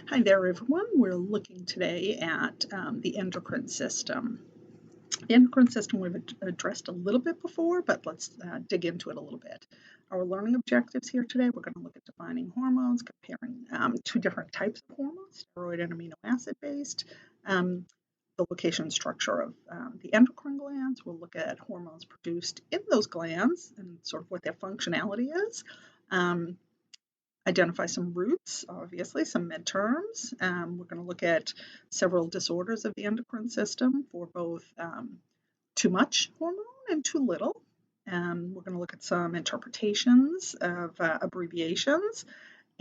Hi there, everyone. We're looking today at the endocrine system. The endocrine system we've addressed a little bit before, but let's dig into it a little bit. Our learning objectives here today, we're going to look at defining hormones, comparing two different types of hormones, steroid and amino acid based, the location and structure of the endocrine glands. We'll look at hormones produced in those glands and sort of what their functionality is. Identify some roots, obviously, some midterms. We're going to look at several disorders of the endocrine system for both too much hormone and too little. We're going to look at some interpretations of abbreviations.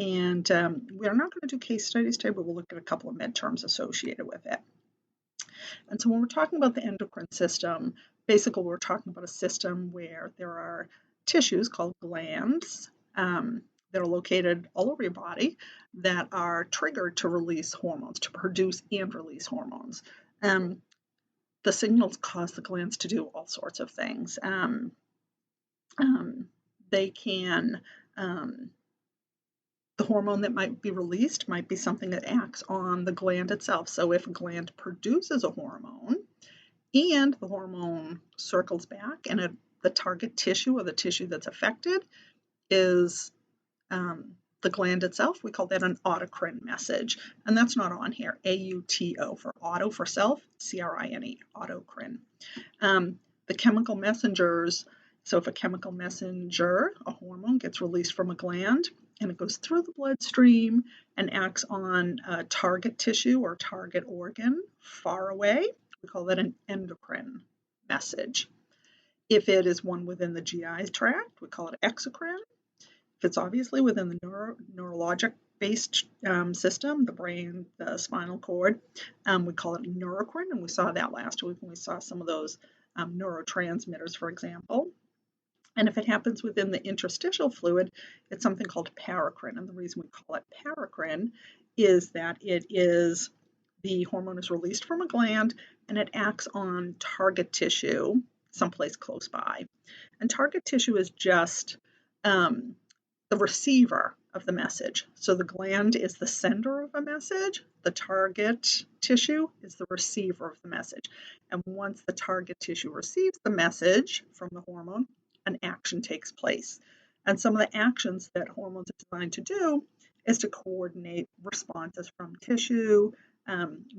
And we're not going to do case studies today, but we'll look at a couple of midterms associated with it. And so when we're talking about the endocrine system, basically we're talking about a system where there are tissues called glands that are located all over your body that are triggered to release hormones, to produce and release hormones. The signals cause the glands to do all sorts of things. They can, the hormone that might be released might be something that acts on the gland itself. So if a gland produces a hormone and the hormone circles back and the target tissue or the tissue that's affected is the gland itself, we call that an autocrine message. And that's not on here. AUTO for auto for self, CRINE, autocrine. The chemical messengers, so if a chemical messenger, a hormone, gets released from a gland and it goes through the bloodstream and acts on a target tissue or target organ far away, we call that an endocrine message. If it is one within the GI tract, we call it exocrine. If it's obviously within the neurologic-based system, the brain, the spinal cord, we call it neurocrine, and we saw that last week when we saw some of those neurotransmitters, for example. And if it happens within the interstitial fluid, it's something called paracrine, and the reason we call it paracrine is that it is the hormone is released from a gland and it acts on target tissue someplace close by. And target tissue is just the receiver of the message. So the gland is the sender of a message. The target tissue is the receiver of the message. And once the target tissue receives the message from the hormone, an action takes place. And some of the actions that hormones are designed to do is to coordinate responses from tissue,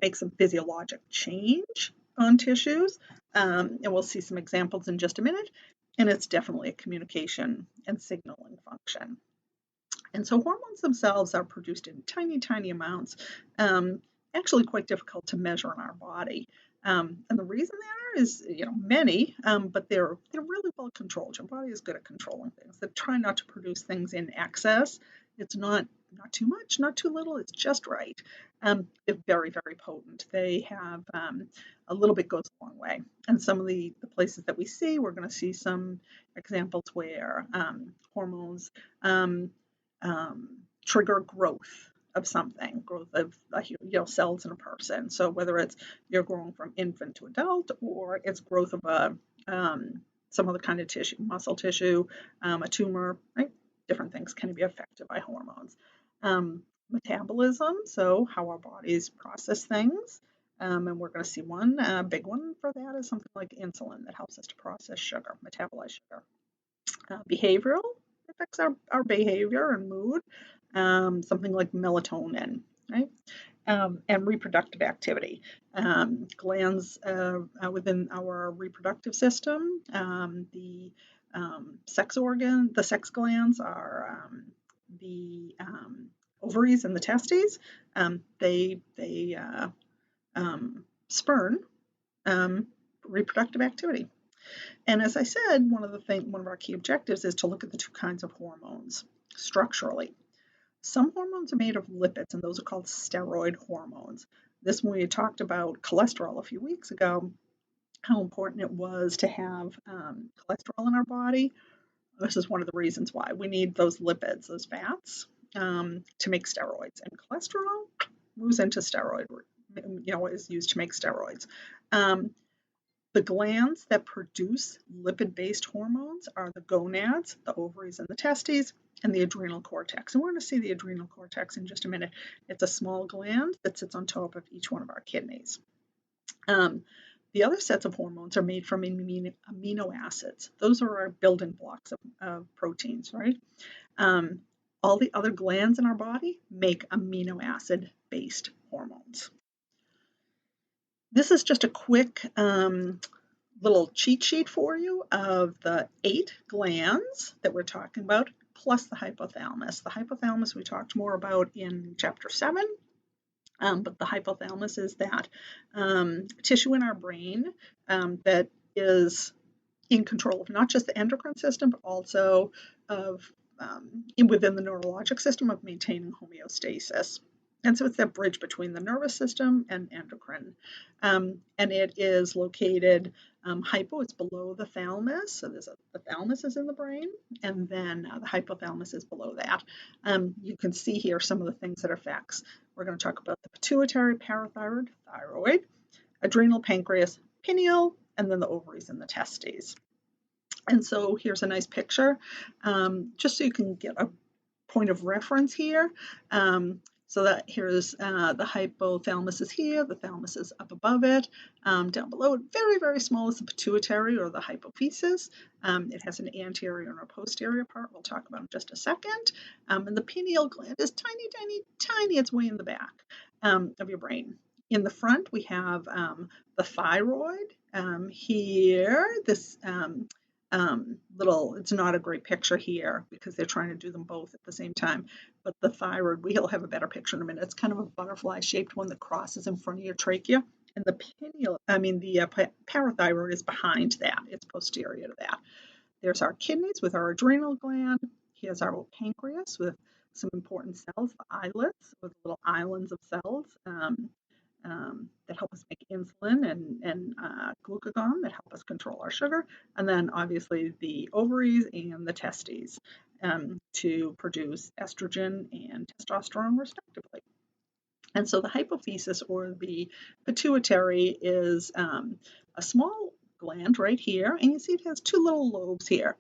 make some physiologic change on tissues. And we'll see some examples in just a minute. And it's definitely a communication and signaling function. And so hormones themselves are produced in tiny, tiny amounts, actually quite difficult to measure in our body. And the reason there is, many, but they're really well controlled. Your body is good at controlling things. They try not to produce things in excess. It's not too much, not too little. It's just right. They're very, very potent. They have a little bit goes a long way. And some of the places that we see, we're going to see some examples where hormones trigger growth of something, growth of cells in a person. So whether it's you're growing from infant to adult, or it's growth of some other kind of tissue, muscle tissue, a tumor, right? Different things can be affected by hormones. Metabolism, so how our bodies process things. And we're going to see one big one for that is something like insulin that helps us to process sugar, metabolize sugar. Behavioral affects our behavior and mood, something like melatonin, right? And reproductive activity. Glands within our reproductive system, the sex glands are the ovaries and the testes. They spurn reproductive activity. And as I said, one of our key objectives is to look at the two kinds of hormones structurally. Some hormones are made of lipids, and those are called steroid hormones. This, when we talked about cholesterol a few weeks ago, how important it was to have cholesterol in our body. This is one of the reasons why we need those lipids, those fats, to make steroids. And cholesterol moves into steroid, is used to make steroids. The glands that produce lipid-based hormones are the gonads, the ovaries and the testes, and the adrenal cortex. And we're going to see the adrenal cortex in just a minute. It's a small gland that sits on top of each one of our kidneys. The other sets of hormones are made from amino acids. Those are our building blocks of proteins, right? All the other glands in our body make amino acid-based hormones. This is just a quick little cheat sheet for you of the 8 glands that we're talking about, plus the hypothalamus. The hypothalamus we talked more about in chapter 7, but the hypothalamus is that tissue in our brain that is in control of not just the endocrine system, but also of within the neurologic system of maintaining homeostasis. And so it's that bridge between the nervous system and endocrine. And it is located hypo, it's below the thalamus. So the thalamus is in the brain, and then the hypothalamus is below that. You can see here some of the things that affects. We're going to talk about the pituitary, parathyroid, thyroid, adrenal, pancreas, pineal, and then the ovaries and the testes. And so here's a nice picture, just so you can get a point of reference here. So that here's the hypothalamus is here, the thalamus is up above it. Down below it, very, very small, is the pituitary or the hypophysis. It has an anterior and a posterior part we'll talk about in just a second. And the pineal gland is tiny, tiny, tiny. It's way in the back of your brain. In the front, we have the thyroid here. This it's not a great picture here because they're trying to do them both at the same time. But the thyroid, we'll have a better picture in a minute. It's kind of a butterfly-shaped one that crosses in front of your trachea. And the parathyroid is behind that. It's posterior to that. There's our kidneys with our adrenal gland. Here's our pancreas with some important cells, the islets with little islands of cells that help us make insulin and glucagon that help us control our sugar. And then obviously the ovaries and the testes to produce estrogen and testosterone respectively. And so the hypophysis or the pituitary is a small gland right here, and you see it has 2 little lobes here.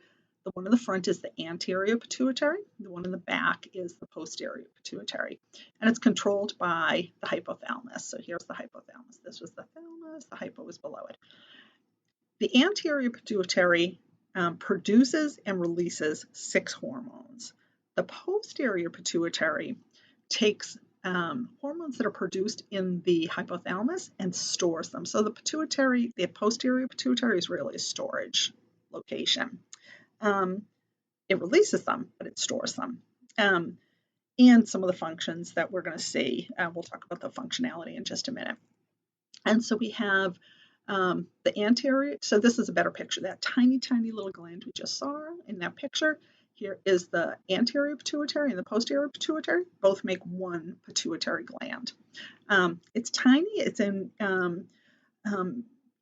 The one in the front is the anterior pituitary. The one in the back is the posterior pituitary. And it's controlled by the hypothalamus. So here's the hypothalamus. This was the thalamus. The hypo was below it. The anterior pituitary produces and releases 6 hormones. The posterior pituitary takes hormones that are produced in the hypothalamus and stores them. So the posterior pituitary is really a storage location. It releases them, but it stores them. And some of the functions that we're going to see, we'll talk about the functionality in just a minute. And so we have the anterior, so this is a better picture, that tiny, tiny little gland we just saw in that picture. Here is the anterior pituitary and the posterior pituitary, both make one pituitary gland. It's tiny, it's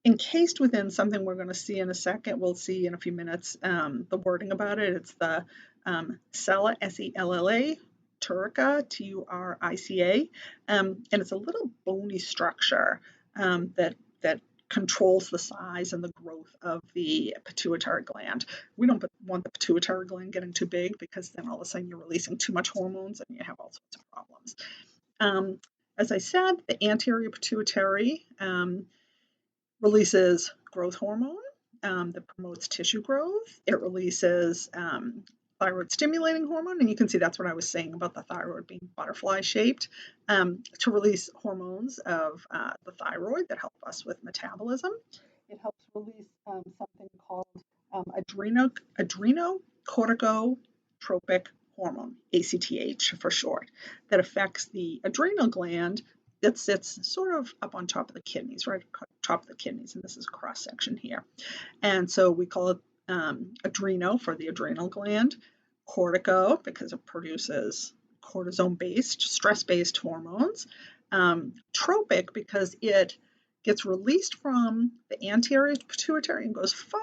encased within something we're going to see in a second. We'll see in a few minutes the wording about it. It's the sella, S-E-L-L-A, turica, T-U-R-I-C-A, and it's a little bony structure that controls the size and the growth of the pituitary gland. We don't want the pituitary gland getting too big because then all of a sudden you're releasing too much hormones and you have all sorts of problems. As I said, the anterior pituitary releases growth hormone that promotes tissue growth. It releases thyroid stimulating hormone, and you can see that's what I was saying about the thyroid being butterfly shaped, to release hormones of the thyroid that help us with metabolism. It helps release something called adrenocorticotropic hormone, ACTH for short, that affects the adrenal gland that sits sort of up on top of the kidneys, right top of the kidneys, and this is a cross section here. And so we call it adreno for the adrenal gland, cortico because it produces cortisone-based, stress-based hormones, tropic because it gets released from the anterior pituitary and goes far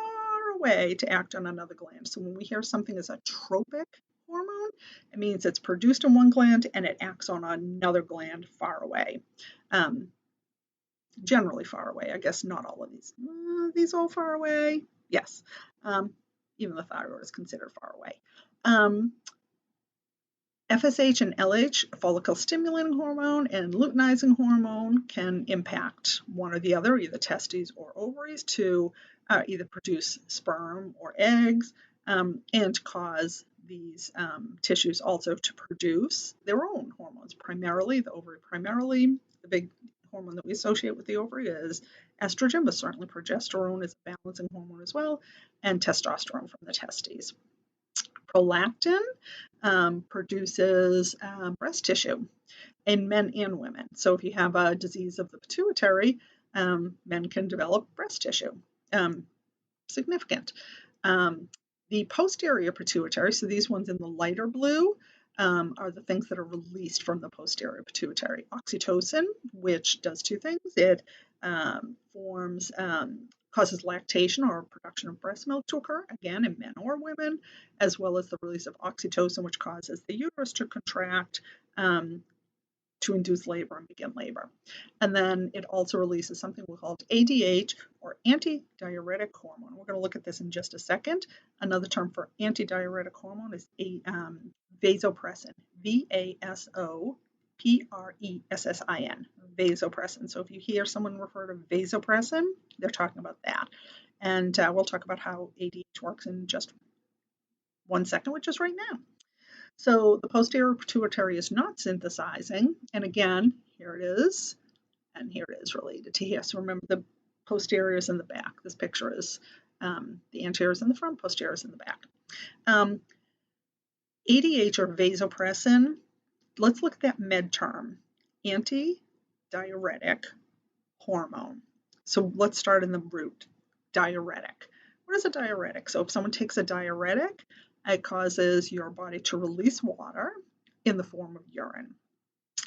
away to act on another gland. So when we hear something is a tropic hormone, it means it's produced in one gland and it acts on another gland far away. generally far away. I guess not all of these. These all far away? Yes. Even the thyroid is considered far away. FSH and LH, follicle stimulating hormone and luteinizing hormone, can impact one or the other, either testes or ovaries, to either produce sperm or eggs, and cause these tissues also to produce their own hormones. Primarily, the ovary primarily, the big hormone that we associate with the ovary is estrogen, but certainly progesterone is a balancing hormone as well, and testosterone from the testes. Prolactin produces breast tissue in men and women. So if you have a disease of the pituitary, men can develop breast tissue. Significant. The posterior pituitary, so these ones in the lighter blue, are the things that are released from the posterior pituitary. Oxytocin, which does two things. It causes lactation or production of breast milk to occur, again, in men or women, as well as the release of oxytocin, which causes the uterus to contract to induce labor and begin labor. And then it also releases something we call ADH, or antidiuretic hormone. We're going to look at this in just a second. Another term for antidiuretic hormone is vasopressin, vasopressin, vasopressin. So if you hear someone refer to vasopressin, they're talking about that. And we'll talk about how ADH works in just 1 second, which is right now. So the posterior pituitary is not synthesizing, and again, here it is, and here it is related to here. So remember, the posterior is in the back. This picture is the anterior is in the front, posterior is in the back. ADH, or vasopressin, let's look at that med term, antidiuretic hormone. So let's start in the root, diuretic. What is a diuretic? So if someone takes a diuretic, it causes your body to release water in the form of urine.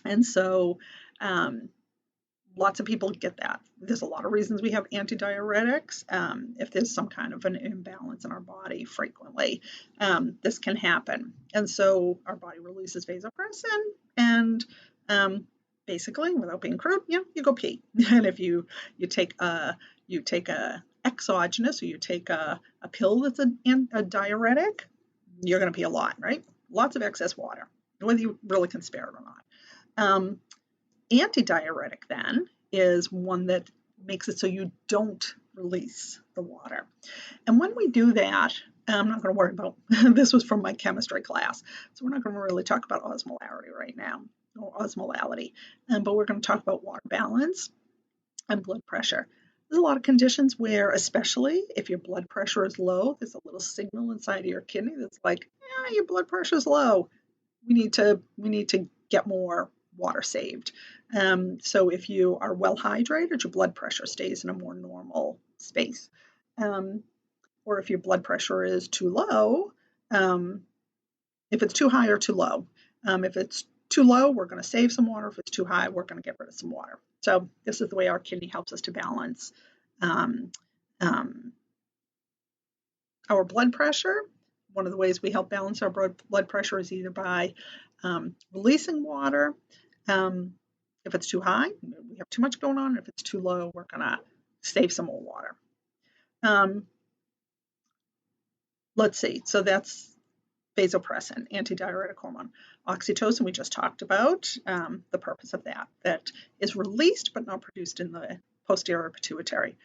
And so lots of people get that. There's a lot of reasons we have antidiuretics. If there's some kind of an imbalance in our body frequently, this can happen. And so our body releases vasopressin, and basically, without being crude, you go pee. And if you take a exogenous, or you take a pill that's a diuretic, you're going to pee a lot, right? Lots of excess water, whether you really can spare it or not. Antidiuretic then is one that makes it so you don't release the water. And when we do that, I'm not going to worry about, this was from my chemistry class, so we're not going to really talk about osmolarity right now, or osmolality, but we're going to talk about water balance and blood pressure. There's a lot of conditions where, especially if your blood pressure is low, there's a little signal inside of your kidney that's like, your blood pressure is low. We need to get more water saved. So if you are well hydrated, your blood pressure stays in a more normal space. Or if your blood pressure is too low, if it's too high or too low. If it's too low, we're going to save some water. If it's too high, we're going to get rid of some water. So this is the way our kidney helps us to balance our blood pressure. One of the ways we help balance our blood pressure is either by releasing water. If it's too high, we have too much going on. If it's too low, we're going to save some more water. Let's see. So that's vasopressin, antidiuretic hormone. Oxytocin, we just talked about, the purpose of that is released but not produced in the posterior pituitary.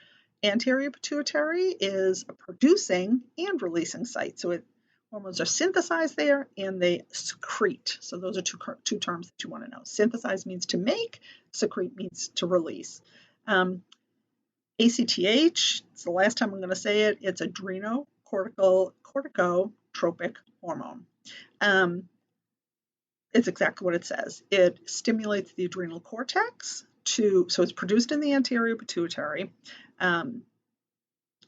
Anterior pituitary is a producing and releasing site. So hormones are synthesized there and they secrete. So those are two terms that you want to know. Synthesize means to make, secrete means to release. ACTH, it's the last time I'm going to say it, it's adrenocorticotropic hormone. It's exactly what it says. It stimulates the adrenal cortex so it's produced in the anterior pituitary, and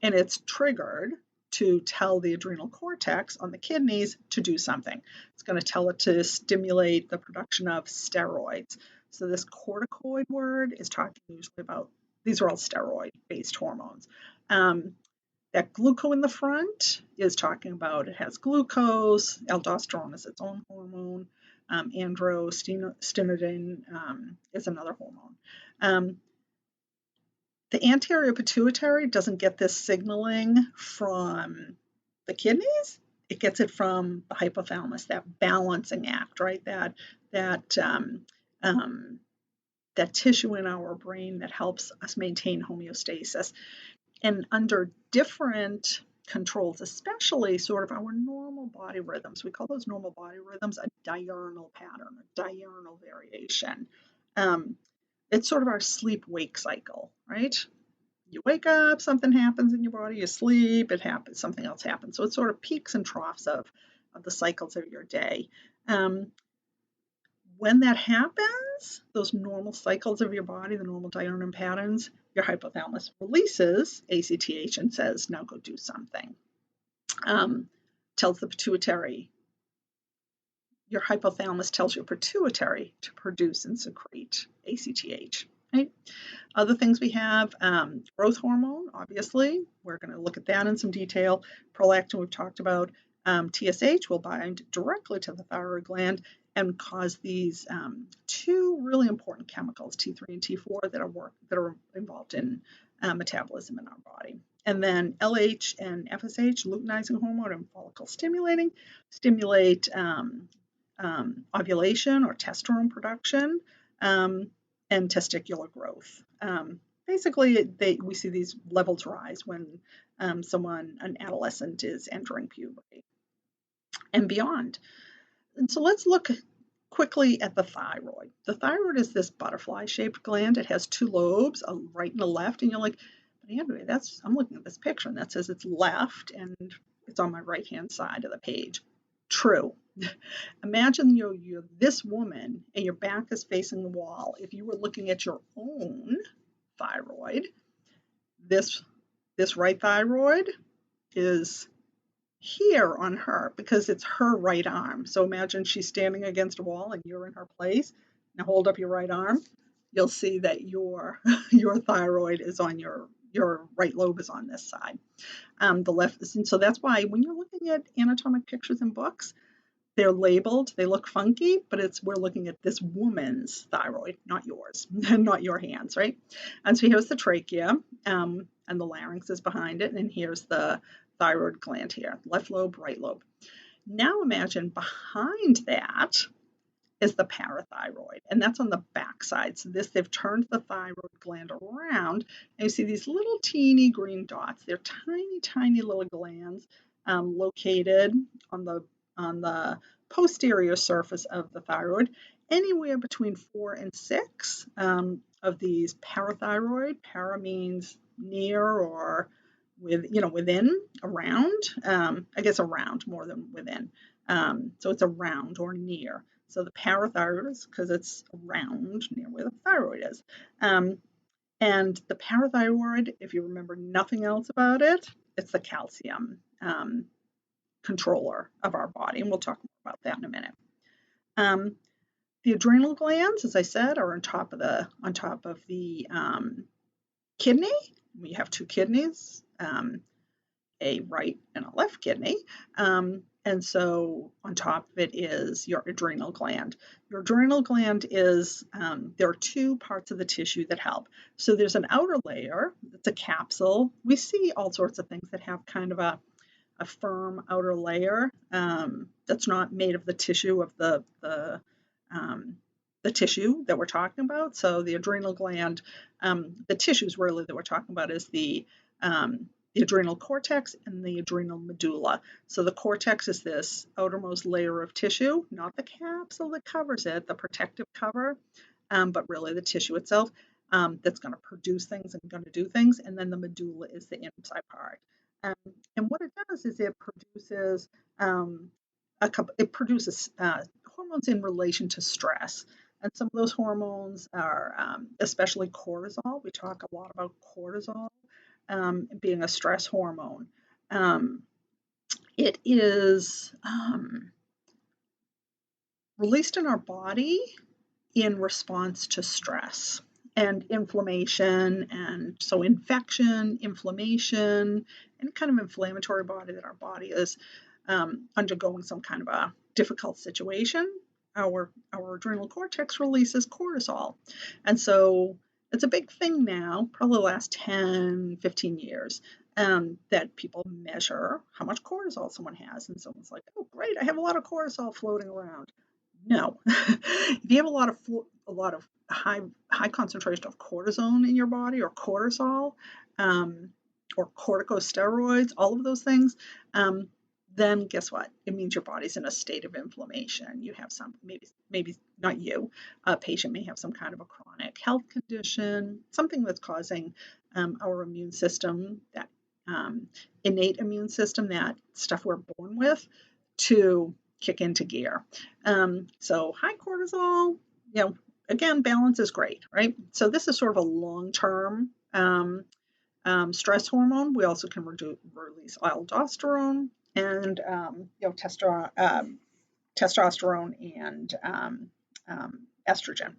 it's triggered to tell the adrenal cortex on the kidneys to do something. It's going to tell it to stimulate the production of steroids. So this corticoid word is talking usually about, these are all steroid-based hormones. That glucose in the front is talking about, it has glucose. Aldosterone is its own hormone. Androstenedione is another hormone. The anterior pituitary doesn't get this signaling from the kidneys. It gets it from the hypothalamus, that balancing act, right? That um, that tissue in our brain that helps us maintain homeostasis. And under different controls, especially sort of our normal body rhythms, we call those normal body rhythms a diurnal pattern, a diurnal variation. It's sort of our sleep-wake cycle, right? You wake up, something happens in your body, you sleep, it happens, something else happens. So it's sort of peaks and troughs of the cycles of your day. When that happens, those normal cycles of your body, the normal diurnal patterns, your hypothalamus releases ACTH and says, now go do something. Tells the pituitary, your hypothalamus tells your pituitary to produce and secrete ACTH. Right? Other things we have, growth hormone, obviously. We're going to look at that in some detail. Prolactin, we've talked about. TSH will bind directly to the thyroid gland and cause these two really important chemicals, T3 and T4, that are involved in metabolism in our body. And then LH and FSH, luteinizing hormone and follicle stimulating, stimulate ovulation or testosterone production and testicular growth. Basically, we see these levels rise when an adolescent, is entering puberty and beyond. And so let's look quickly at the thyroid. The thyroid is this butterfly-shaped gland. It has two lobes, a right and a left, and you're like, but Andrea, I'm looking at this picture and that says it's left and it's on my right-hand side of the page. True. Imagine you're this woman and your back is facing the wall. If you were looking at your own thyroid, this right thyroid is here on her because it's her right arm. So imagine she's standing against a wall and you're in her place. Now hold up your right arm. You'll see that your thyroid is on your right lobe is on this side. The left, and so that's why when you're looking at anatomic pictures in books, they're labeled, they look funky, but we're looking at this woman's thyroid, not yours, not your hands, right? And so here's the trachea, and the larynx is behind it, and here's the thyroid gland here, left lobe, right lobe. Now imagine behind that is the parathyroid, and that's on the back side. So they've turned the thyroid gland around, and you see these little teeny green dots. They're tiny, tiny little glands located on the posterior surface of the thyroid, anywhere between 4 and 6 of these parathyroid. Para means near or within, around. I guess around more than within. So it's around or near. So the parathyroid is because it's around near where the thyroid is. And the parathyroid, if you remember nothing else about it, it's the calcium controller of our body, and we'll talk more about that in a minute. The adrenal glands, as I said, are on top of the kidney. We have two kidneys, a right and a left kidney. And so on top of it is your adrenal gland. Your adrenal gland is, there are two parts of the tissue that help. So there's an outer layer, it's a capsule. We see all sorts of things that have kind of a firm outer layer that's not made of the tissue of the tissue that we're talking about. So the adrenal gland, the tissues really that we're talking about is the adrenal cortex and the adrenal medulla. So the cortex is this outermost layer of tissue, not the capsule that covers it, the protective cover, but really the tissue itself that's going to produce things and going to do things. And then the medulla is the inside part. And what it does is it produces hormones in relation to stress. And some of those hormones are especially cortisol. We talk a lot about cortisol being a stress hormone. It is released in our body in response to stress and inflammation, and so infection, inflammation, any kind of inflammatory body that our body is undergoing some kind of a difficult situation, our adrenal cortex releases cortisol. And so It's a big thing now, probably the last 10, 15 years, that people measure how much cortisol someone has. And someone's like, oh, great, I have a lot of cortisol floating around. No. If you have a lot of high concentration of cortisone in your body, or cortisol, um, or corticosteroids, all of those things, then guess what? It means your body's in a state of inflammation. You have some, maybe not you, a patient may have some kind of a chronic health condition, something that's causing our immune system, that innate immune system, that stuff we're born with, to kick into gear. So high cortisol, again, balance is great, right? So this is sort of a long-term stress hormone. We also can release aldosterone and testosterone and estrogen.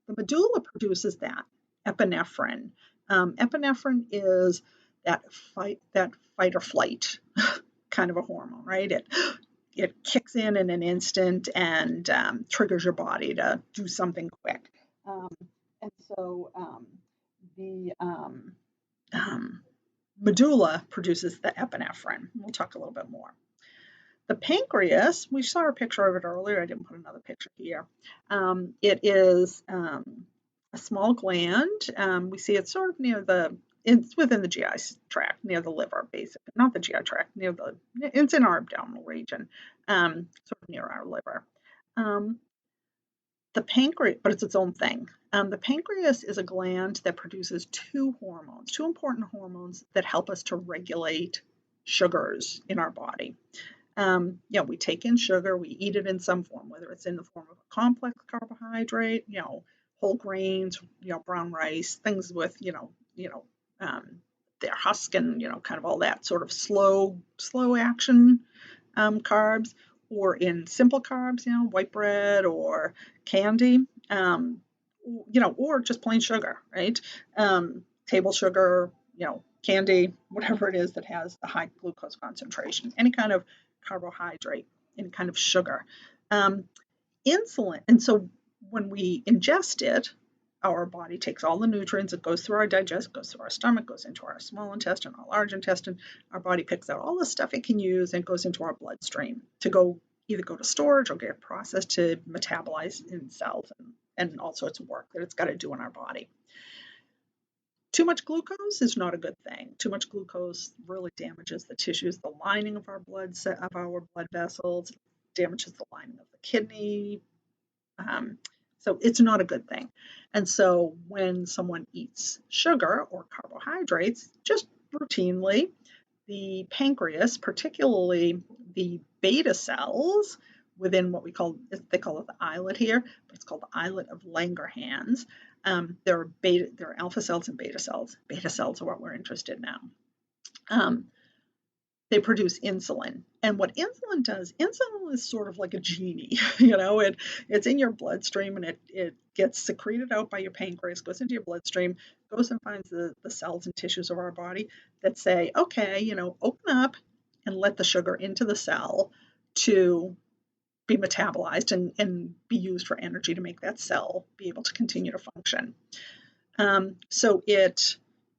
The medulla produces that epinephrine. Epinephrine is that fight or flight kind of a hormone, right? It kicks in an instant and triggers your body to do something quick. And so the medulla produces the epinephrine. We'll talk a little bit more. The pancreas, we saw a picture of it earlier. I didn't put another picture here. It is a small gland. We see it sort of near it's within the GI tract, near the liver, basically. Not the GI tract, it's in our abdominal region, sort of near our liver. The pancreas, but it's its own thing. The pancreas is a gland that produces two important hormones that help us to regulate sugars in our body. We take in sugar, we eat it in some form, whether it's in the form of a complex carbohydrate, whole grains, brown rice, things with, their husk and, kind of all that sort of slow action carbs, or in simple carbs, white bread or candy, or just plain sugar, right? Table sugar, candy, whatever it is that has a high glucose concentration, any kind of carbohydrate, any kind of sugar. Insulin, and so when we ingest it, our body takes all the nutrients, it goes through our digestion, goes through our stomach, goes into our small intestine, our large intestine. Our body picks out all the stuff it can use and goes into our bloodstream to either go to storage or get processed to metabolize in cells and all sorts of work that it's got to do in our body. Too much glucose is not a good thing. Too much glucose really damages the tissues, the lining of our blood vessels, damages the lining of the kidney. So it's not a good thing. And so when someone eats sugar or carbohydrates, just routinely, the pancreas, particularly the beta cells within what they call it the islet here, but it's called the islet of Langerhans. There are alpha cells and beta cells. Beta cells are what we're interested in now. They produce insulin. And what insulin does, insulin is sort of like a genie. It's in your bloodstream and it gets secreted out by your pancreas, goes into your bloodstream, goes and finds the cells and tissues of our body that say, okay, open up and let the sugar into the cell to be metabolized and be used for energy to make that cell be able to continue to function. So it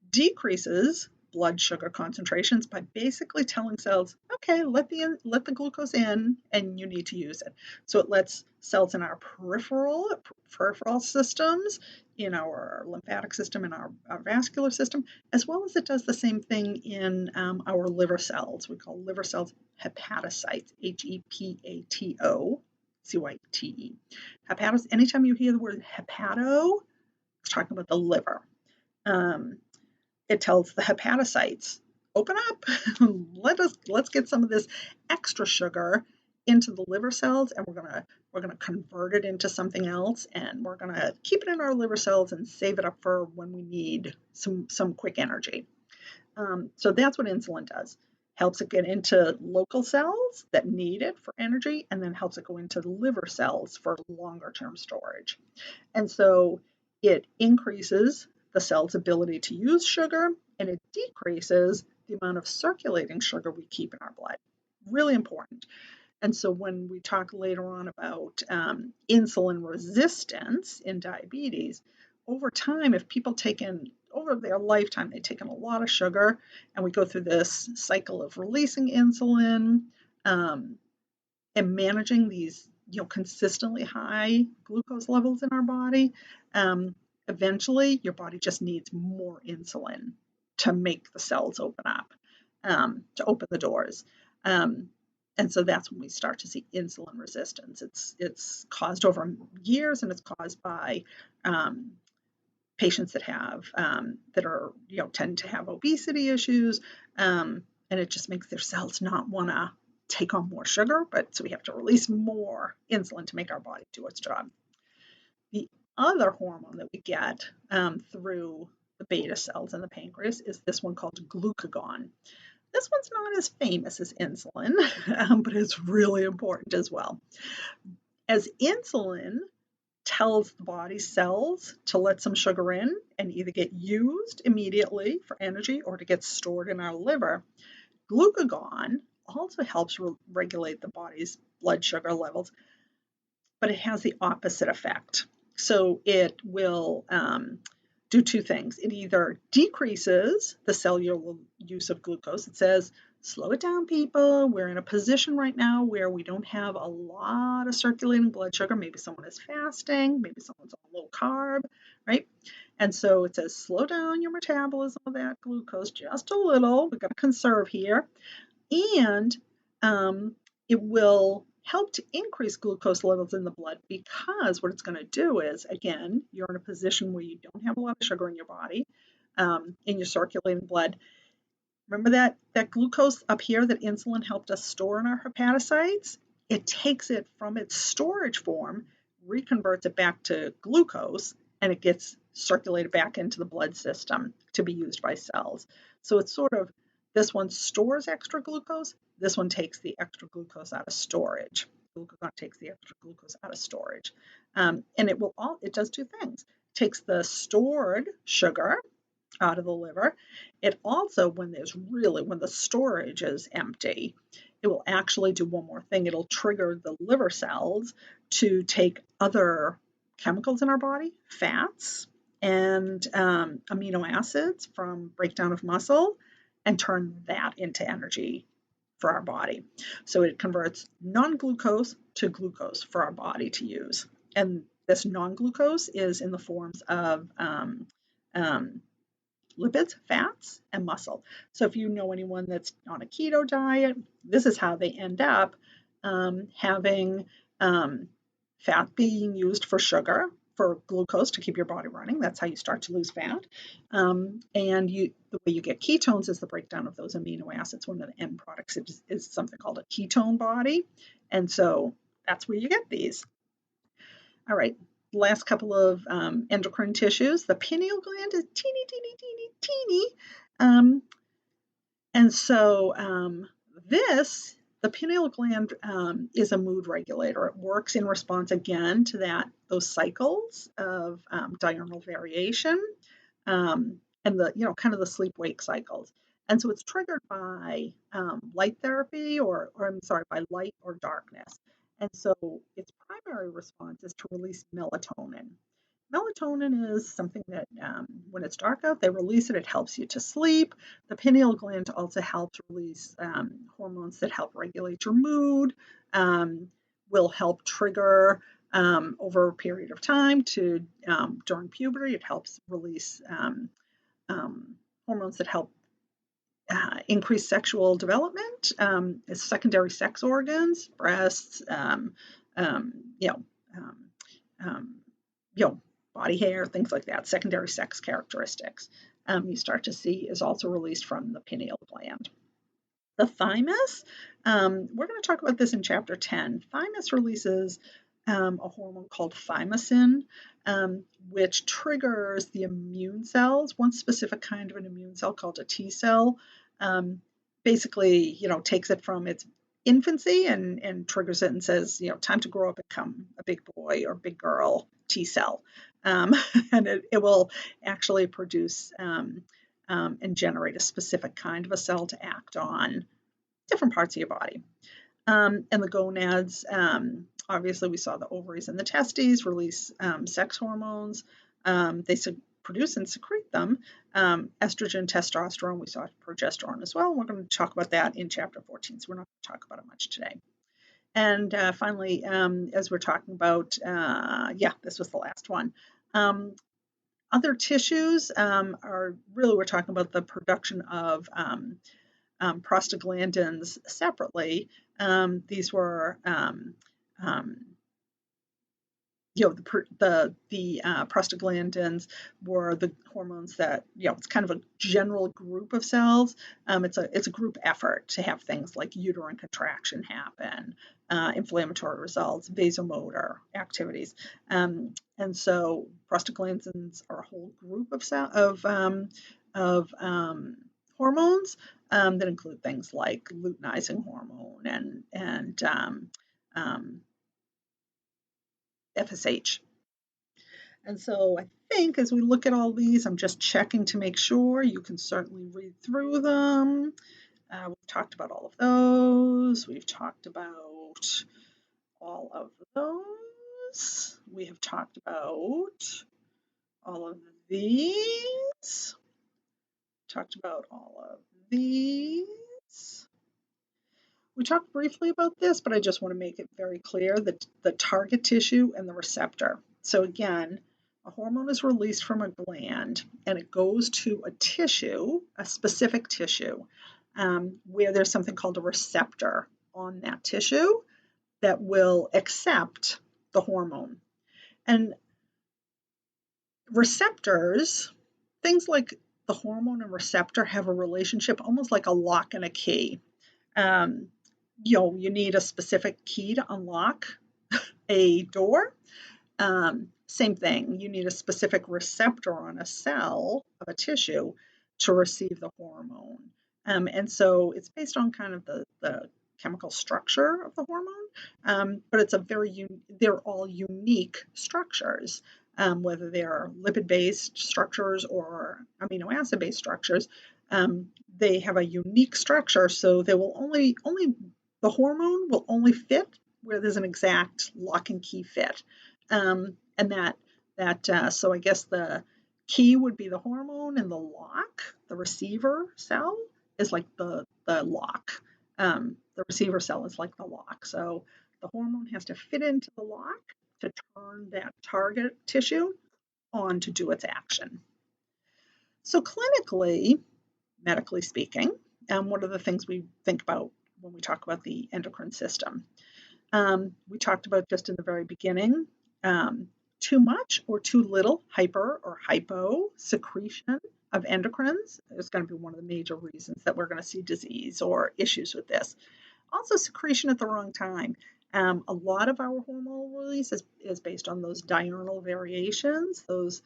decreases blood sugar concentrations by basically telling cells, okay, let the glucose in and you need to use it. So it lets cells in our peripheral systems, in our lymphatic system, in our vascular system, as well as it does the same thing in our liver cells. We call liver cells hepatocytes, HEPATOCYTE. Anytime you hear the word hepato, it's talking about the liver. It tells the hepatocytes, open up, let's get some of this extra sugar into the liver cells, and we're gonna convert it into something else, and we're gonna keep it in our liver cells and save it up for when we need some quick energy. So that's what insulin does. Helps it get into local cells that need it for energy, and then helps it go into the liver cells for longer term storage. And so it increases the cell's ability to use sugar, and it decreases the amount of circulating sugar we keep in our blood. Really important. And so when we talk later on about insulin resistance in diabetes, over time, if people over their lifetime, they've taken a lot of sugar, and we go through this cycle of releasing insulin and managing these, consistently high glucose levels in our body, eventually your body just needs more insulin to make the cells open up, to open the doors. And so that's when we start to see insulin resistance. It's caused over years, and it's caused by patients that tend to have obesity issues, and it just makes their cells not want to take on more sugar, so we have to release more insulin to make our body do its job. The other hormone that we get through the beta cells in the pancreas is this one called glucagon. This one's not as famous as insulin, but it's really important as well. As insulin tells the body's cells to let some sugar in and either get used immediately for energy or to get stored in our liver, glucagon also helps regulate the body's blood sugar levels, but it has the opposite effect. So it will do two things. It either decreases the cellular use of glucose. It says, slow it down, people. We're in a position right now where we don't have a lot of circulating blood sugar. Maybe someone is fasting. Maybe someone's on low carb, right? And so it says, slow down your metabolism of that glucose just a little. We're going to conserve here. And it will help to increase glucose levels in the blood, because what it's going to do is, again, you're in a position where you don't have a lot of sugar in your body, in your circulating blood. Remember that glucose up here that insulin helped us store in our hepatocytes? It takes it from its storage form, reconverts it back to glucose, and it gets circulated back into the blood system to be used by cells. So it's sort of, this one stores extra glucose, this one takes the extra glucose out of storage. Glucagon takes the extra glucose out of storage. And it does two things. It takes the stored sugar out of the liver. It also, when the storage is empty, it will actually do one more thing. It'll trigger the liver cells to take other chemicals in our body, fats and amino acids from breakdown of muscle, and turn that into energy for our body. So it converts non-glucose to glucose for our body to use. And this non-glucose is in the forms of lipids, fats, and muscle. So if you know anyone that's on a keto diet, this is how they end up having fat being used for sugar, for glucose to keep your body running. That's how you start to lose fat. And the way you get ketones is the breakdown of those amino acids. One of the end products is something called a ketone body. And so that's where you get these. All right, last couple of endocrine tissues. The pineal gland is teeny, teeny, teeny, teeny. And so the pineal gland is a mood regulator. It works in response, again, to those cycles of diurnal variation and kind of the sleep-wake cycles. And so it's triggered by light therapy by light or darkness. And so its primary response is to release melatonin. Melatonin is something that when it's dark out, they release it. It helps you to sleep. The pineal gland also helps release hormones that help regulate your mood, will help trigger over a period of time during puberty. It helps release hormones that help increase sexual development, secondary sex organs, breasts, body hair, things like that, secondary sex characteristics you start to see is also released from the pineal gland. The thymus, we're going to talk about this in chapter 10. Thymus releases a hormone called thymosin, which triggers the immune cells, one specific kind of an immune cell called a T cell, basically, takes it from its infancy and triggers it and says, time to grow up and become a big boy or big girl T cell. And it will actually produce and generate a specific kind of a cell to act on different parts of your body. And the gonads, obviously we saw the ovaries and the testes release sex hormones. They produce and secrete them. Estrogen, testosterone, we saw progesterone as well. And we're going to talk about that in chapter 14, so we're not going to talk about it much today. And finally, as we're talking about, this was the last one. Other tissues are really, we're talking about the production of prostaglandins separately. These were the prostaglandins were the hormones that, it's kind of a general group of cells. It's a group effort to have things like uterine contraction happen, inflammatory results, vasomotor activities, and so prostaglandins are a whole group of hormones that include things like luteinizing hormone and FSH. And so I think as we look at all these, I'm just checking to make sure. You can certainly read through them. We've talked about all of those. We've talked about all of those. We have talked about all of these. Talked about all of these. We talked briefly about this, but I just want to make it very clear that the target tissue and the receptor. So again, a hormone is released from a gland and it goes to a tissue, a specific tissue, where there's something called a receptor on that tissue that will accept the hormone. And receptors, things like the hormone and receptor have a relationship almost like a lock and a key. You need a specific key to unlock a door. Same thing, you need a specific receptor on a cell of a tissue to receive the hormone. And so it's based on kind of the chemical structure of the hormone, but they're all unique structures, whether they're lipid-based structures or amino acid-based structures. They have a unique structure, so they will only the hormone will only fit where there's an exact lock and key fit. So I guess the key would be the hormone, and the lock, the receiver cell, is like the lock. The receiver cell is like the lock. So the hormone has to fit into the lock to turn that target tissue on to do its action. So clinically, medically speaking, what are the things we think about when we talk about the endocrine system? We talked about just in the very beginning, too much or too little hyper or hypo secretion of endocrines is going to be one of the major reasons that we're going to see disease or issues with this. Also, secretion at the wrong time. A lot of our hormonal release is based on those diurnal variations, those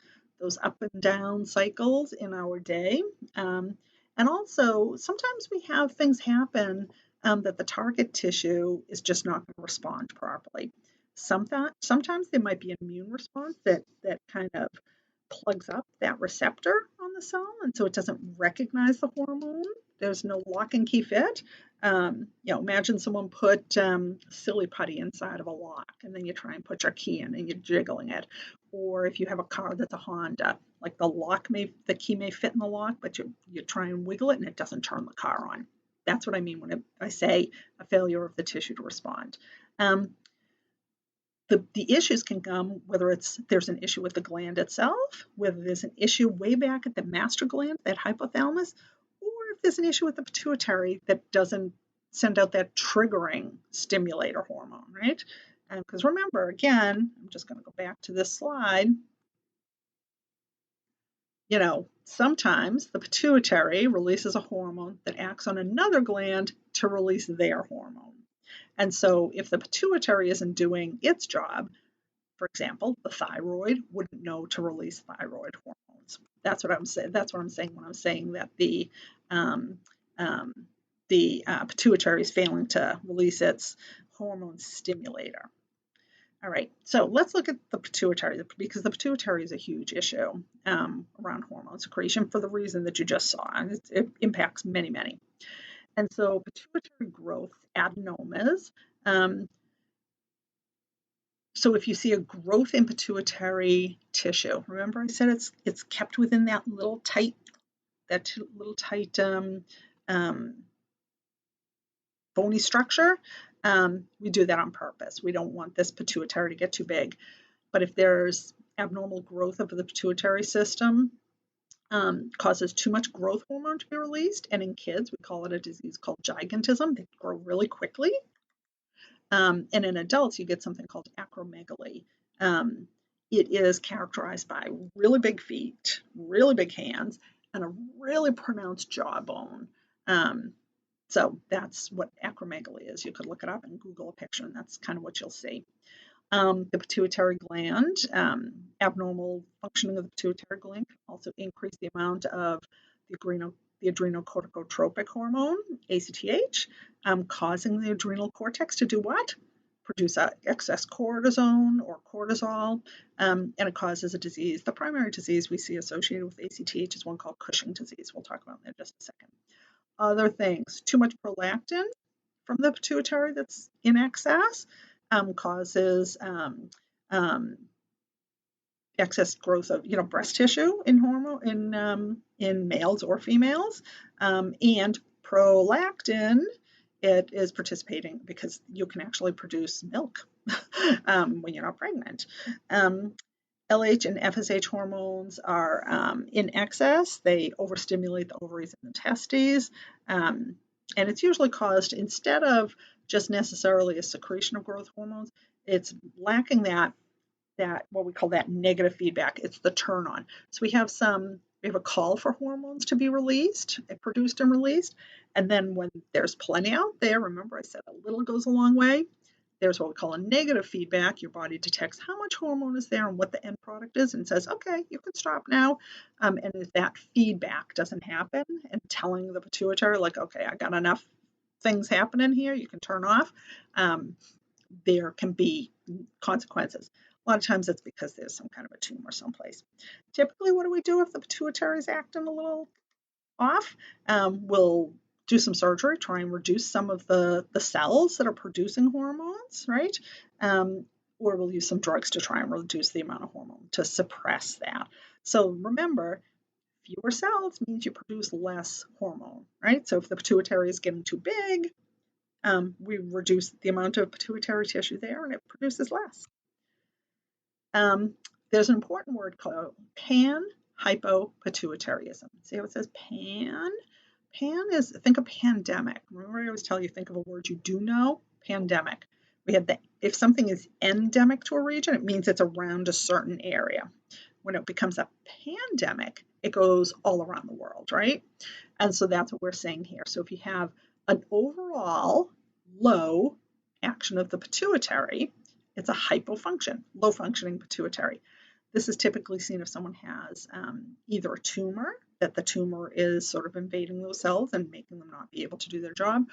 up and down cycles in our day. And also, sometimes we have things happen that the target tissue is just not going to respond properly. Sometimes there might be an immune response that kind of plugs up that receptor on the cell, and so it doesn't recognize the hormone. There's no lock and key fit. Imagine someone put silly putty inside of a lock, and then you try and put your key in and you're jiggling it. Or if you have a car that's a Honda, like the key may fit in the lock, but you try and wiggle it and it doesn't turn the car on. That's what I mean when I say a failure of the tissue to respond. The issues can come whether there's an issue with the gland itself, whether there's an issue way back at the master gland, that hypothalamus, or if there's an issue with the pituitary that doesn't send out that triggering stimulator hormone, right? Because remember, again, I'm just going to go back to this slide. Sometimes the pituitary releases a hormone that acts on another gland to release their hormone. And so if the pituitary isn't doing its job, for example, the thyroid wouldn't know to release thyroid hormones. That's what I'm saying. That's what I'm saying when I'm saying that the pituitary is failing to release its hormone stimulator. All right, so let's look at the pituitary, because the pituitary is a huge issue around hormone secretion for the reason that you just saw. And it impacts many, many. And so pituitary growth adenomas So if you see a growth in pituitary tissue, remember I said it's kept within that little tight um, bony structure. We do that on purpose. We don't want this pituitary to get too big. But if there's abnormal growth of the pituitary system, causes too much growth hormone to be released, and in kids we call it a disease called gigantism. They grow really quickly. And in adults, you get something called acromegaly. It is characterized by really big feet, really big hands, and a really pronounced jawbone. So that's what acromegaly is. You could look it up and Google a picture, and that's kind of what you'll see. The pituitary gland, abnormal functioning of the pituitary gland can also increase the amount of the adrenocorticotropic hormone, ACTH, causing the adrenal cortex to do what? Produce excess cortisone or cortisol, and it causes a disease. The primary disease we see associated with ACTH is one called Cushing disease. We'll talk about that in just a second. Other things, too much prolactin from the pituitary that's in excess causes excess growth of breast tissue in hormone in males or females, and prolactin. It is participating because you can actually produce milk when you're not pregnant. LH and FSH hormones are in excess. They overstimulate the ovaries and the testes. And it's usually caused, instead of just necessarily a secretion of growth hormones, it's lacking that what we call that negative feedback. It's the turn on. So we have a call for hormones to be released, produced and released. And then when there's plenty out there, remember I said a little goes a long way. There's what we call a negative feedback. Your body detects how much hormone is there and what the end product is and says, okay, you can stop now. And if that feedback doesn't happen and telling the pituitary, like, okay, I got enough things happening here, you can turn off, there can be consequences. A lot of times it's because there's some kind of a tumor someplace. Typically, what do we do if the pituitary is acting a little off? We'll do some surgery, try and reduce some of the cells that are producing hormones, right? Or we'll use some drugs to try and reduce the amount of hormone to suppress that. So remember, fewer cells means you produce less hormone, right? So if the pituitary is getting too big, we reduce the amount of pituitary tissue there and it produces less. There's an important word called panhypopituitarism. See how it says pan? Pan is, think of pandemic. Remember I always tell you, think of a word you do know, pandemic. We have if something is endemic to a region, it means it's around a certain area. When it becomes a pandemic, it goes all around the world, right? And so that's what we're saying here. So if you have an overall low action of the pituitary, it's a hypofunction, low functioning pituitary. This is typically seen if someone has either a tumor, that the tumor is sort of invading those cells and making them not be able to do their job,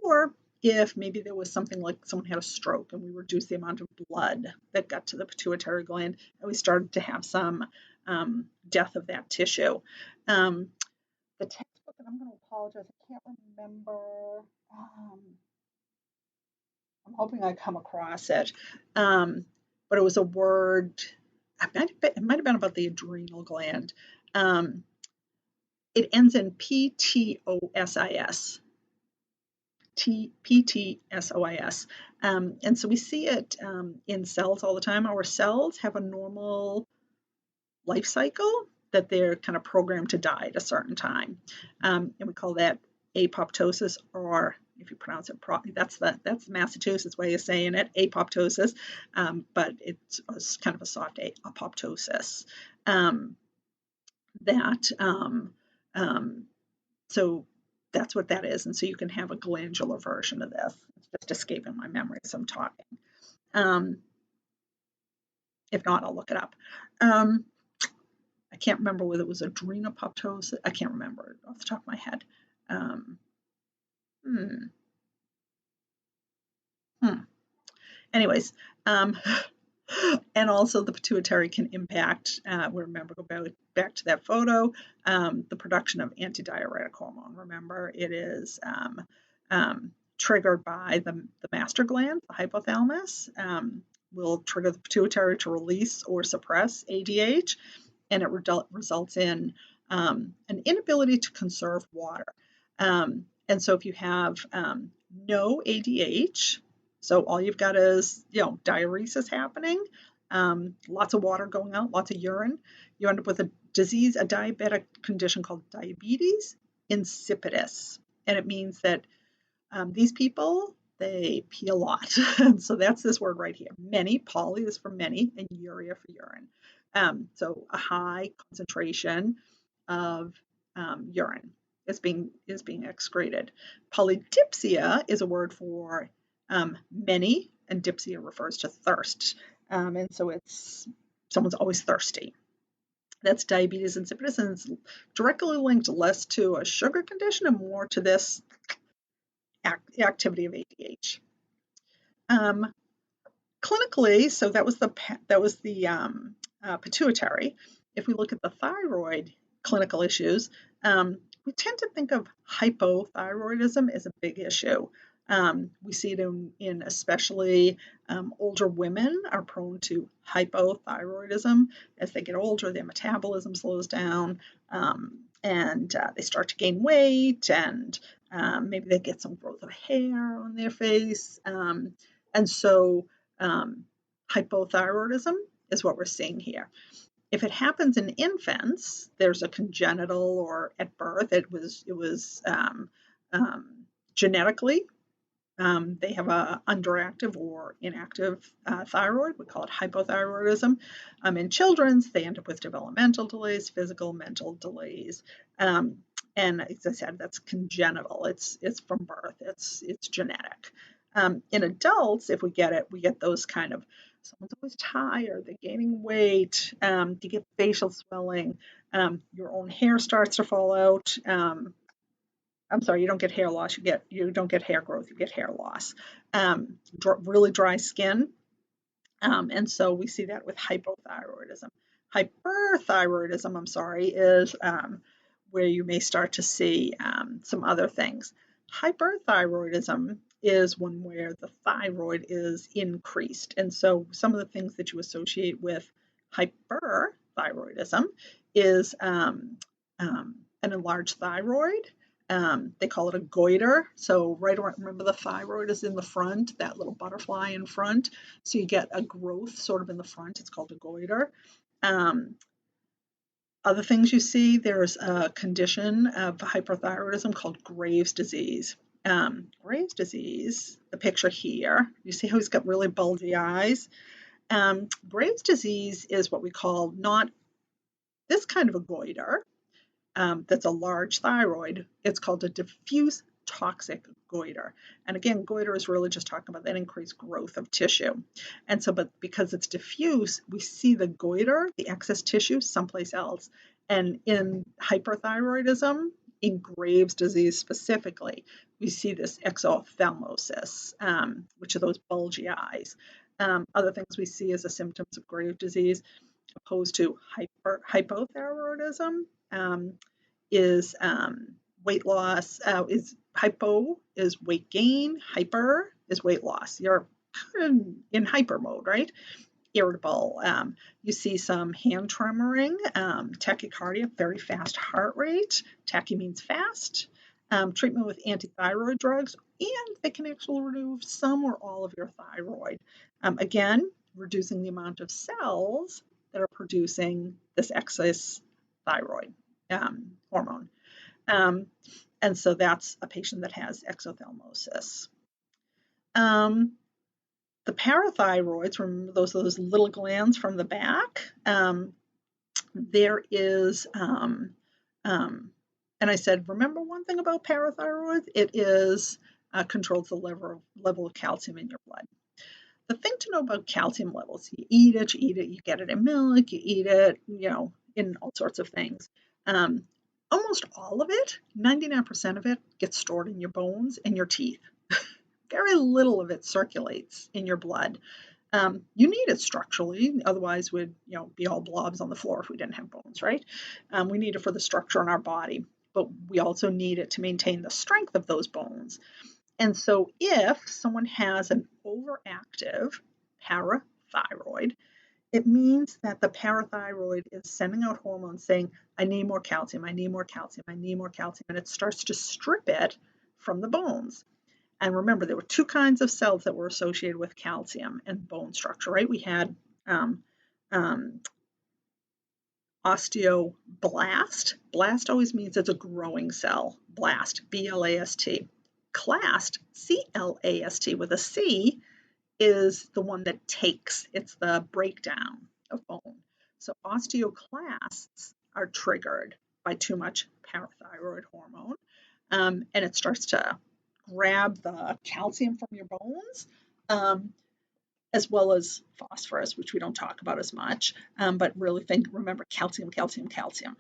or if maybe there was something like someone had a stroke and we reduced the amount of blood that got to the pituitary gland and we started to have some death of that tissue. The textbook, and I'm going to apologize, I can't remember. I'm hoping I come across it, but it was a word. It might have been about the adrenal gland. It ends in PTOSIS. PTSOIS. And so we see it in cells all the time. Our cells have a normal life cycle that they're kind of programmed to die at a certain time. And we call that apoptosis, or if you pronounce it properly, that's the Massachusetts way of saying it, apoptosis, but it's kind of a soft apoptosis. So that's what that is. And so you can have a glandular version of this. It's just escaping my memory as I'm talking. If not, I'll look it up. I can't remember whether it was adrenopoptosis. I can't remember it off the top of my head. Anyways, and also the pituitary can impact, remember, go back to that photo, the production of antidiuretic hormone. Remember, it is triggered by the master gland, the hypothalamus, will trigger the pituitary to release or suppress ADH, and it results in an inability to conserve water. And so if you have no ADH, so all you've got is, diuresis happening, lots of water going out, lots of urine, you end up with a disease, a diabetic condition called diabetes insipidus. And it means that these people, they pee a lot. And so that's this word right here. Many, poly is for many, and urea for urine. So a high concentration of urine is being excreted. Polydipsia is a word for many, and dipsia refers to thirst. And so it's someone's always thirsty. That's diabetes insipidus, and it's directly linked less to a sugar condition and more to this activity of ADH. Clinically, so that was the pituitary. If we look at the thyroid clinical issues, we tend to think of hypothyroidism as a big issue. We see it in especially older women are prone to hypothyroidism. As they get older, their metabolism slows down, and they start to gain weight, and maybe they get some growth of hair on their face. And so hypothyroidism is what we're seeing here. If it happens in infants, there's a congenital, or at birth, it was genetically, they have a underactive or inactive thyroid. We call it hypothyroidism. In children's, they end up with developmental delays, physical, mental delays. And as I said, that's congenital. It's from birth. It's genetic. In adults, if we get those kind of, someone's always tired, they're gaining weight, you get facial swelling, your own hair starts to fall out. I'm sorry, you don't get hair loss, you don't get hair growth, you get hair loss. Really dry skin. And so we see that with hypothyroidism. Hyperthyroidism, is where you may start to see some other things. Hyperthyroidism is one where the thyroid is increased. And so some of the things that you associate with hyperthyroidism is an enlarged thyroid. They call it a goiter. So remember the thyroid is in the front, that little butterfly in front. So you get a growth sort of in the front. It's called a goiter. Other things you see, there's a condition of hyperthyroidism called Graves' disease. Graves' disease, the picture here, you see how he's got really bulgy eyes? Graves' disease is what we call not this kind of a goiter, that's a large thyroid. It's called a diffuse toxic goiter. And again, goiter is really just talking about that increased growth of tissue. And so, but because it's diffuse, we see the goiter, the excess tissue, someplace else. And in hyperthyroidism, in Graves' disease specifically, we see this exophthalmosis, which are those bulgy eyes. Other things we see as the symptoms of Graves' disease, opposed to hypothyroidism, is weight loss. Hypo is weight gain, hyper is weight loss. You're in hyper mode, right? Irritable. You see some hand tremoring, tachycardia, very fast heart rate. Tachy means fast. Treatment with antithyroid drugs, and they can actually remove some or all of your thyroid. Again, reducing the amount of cells that are producing this excess thyroid hormone. And so that's a patient that has exophthalmosis. The parathyroids, remember those little glands from the back, there is, and I said, remember one thing about parathyroids, it is controls the level of calcium in your blood. The thing to know about calcium levels, you eat it, you get it in milk, you eat it, in all sorts of things. Almost all of it, 99% of it, gets stored in your bones and your teeth. Very little of it circulates in your blood. You need it structurally, otherwise we'd be all blobs on the floor if we didn't have bones, right? We need it for the structure in our body, but we also need it to maintain the strength of those bones. And so if someone has an overactive thyroid, it means that the parathyroid is sending out hormones saying, I need more calcium, I need more calcium, I need more calcium, and it starts to strip it from the bones. And remember, there were two kinds of cells that were associated with calcium and bone structure, right? We had osteoblast. Blast always means it's a growing cell. Blast, B-L-A-S-T. Clast, C-L-A-S-T with a C, is the one that takes. It's the breakdown of bone. So osteoclasts are triggered by too much parathyroid hormone, and it starts to grab the calcium from your bones, as well as phosphorus, which we don't talk about as much, but really remember calcium, calcium, calcium.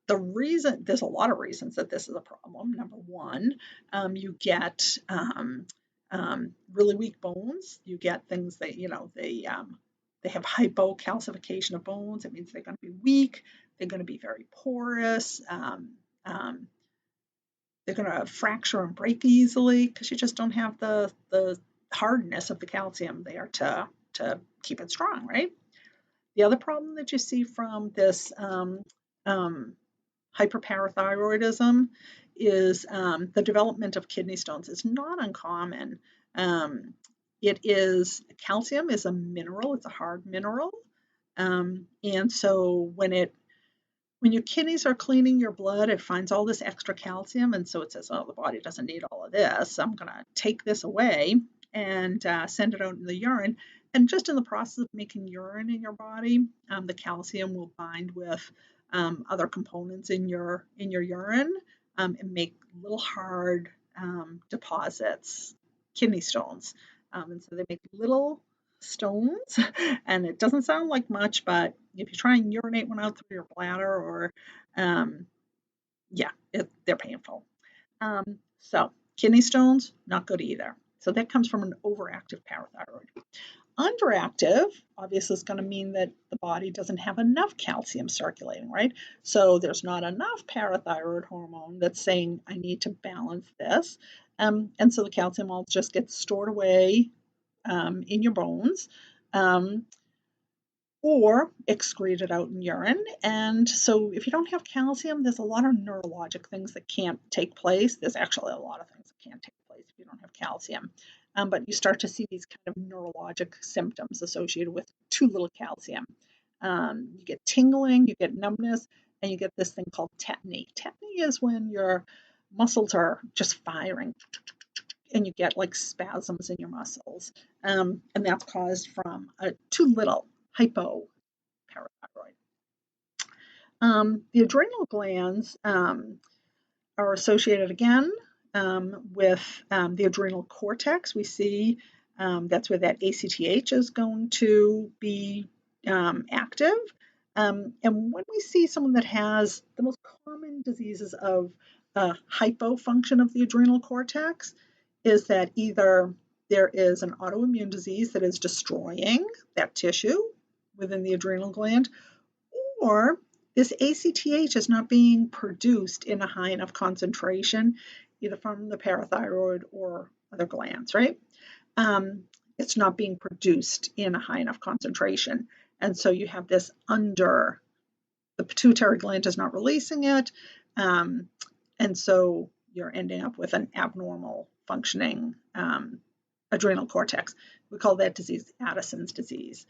The reason, there's a lot of reasons that this is a problem. Number one, you get really weak bones. You get things that, they have hypocalcification of bones. It means they're going to be weak. They're going to be very porous. They're going to fracture and break easily because you just don't have the hardness of the calcium there to keep it strong, right? The other problem that you see from this hyperparathyroidism is the development of kidney stones is not uncommon. Calcium is a mineral, it's a hard mineral. And so when your kidneys are cleaning your blood, it finds all this extra calcium, and so it says, oh, the body doesn't need all of this. I'm going to take this away and send it out in the urine. And just in the process of making urine in your body, the calcium will bind with other components in your urine and make little hard deposits, kidney stones. And so they make little stones, and it doesn't sound like much, but if you try and urinate one out through your bladder, or they're painful. So kidney stones, not good either. So that comes from an overactive parathyroid. Underactive, obviously, is going to mean that the body doesn't have enough calcium circulating, right? So there's not enough parathyroid hormone that's saying, I need to balance this. And so the calcium all just gets stored away in your bones, or excreted out in urine. And so if you don't have calcium, there's a lot of neurologic things that can't take place. There's actually a lot of things that can't take place if you don't have calcium. But you start to see these kind of neurologic symptoms associated with too little calcium. You get tingling, you get numbness, and you get this thing called tetany. Tetany is when your muscles are just firing, and you get like spasms in your muscles. And that's caused from too little hypoparathyroid. The adrenal glands are associated again with the adrenal cortex. We see that's where that ACTH is going to be active. And when we see someone that has the most common diseases of hypofunction of the adrenal cortex, is that either there is an autoimmune disease that is destroying that tissue within the adrenal gland, or this ACTH is not being produced in a high enough concentration, either from the parathyroid or other glands, right? It's not being produced in a high enough concentration. And so you have this the pituitary gland is not releasing it. And so you're ending up with an abnormal functioning adrenal cortex. We call that disease Addison's disease.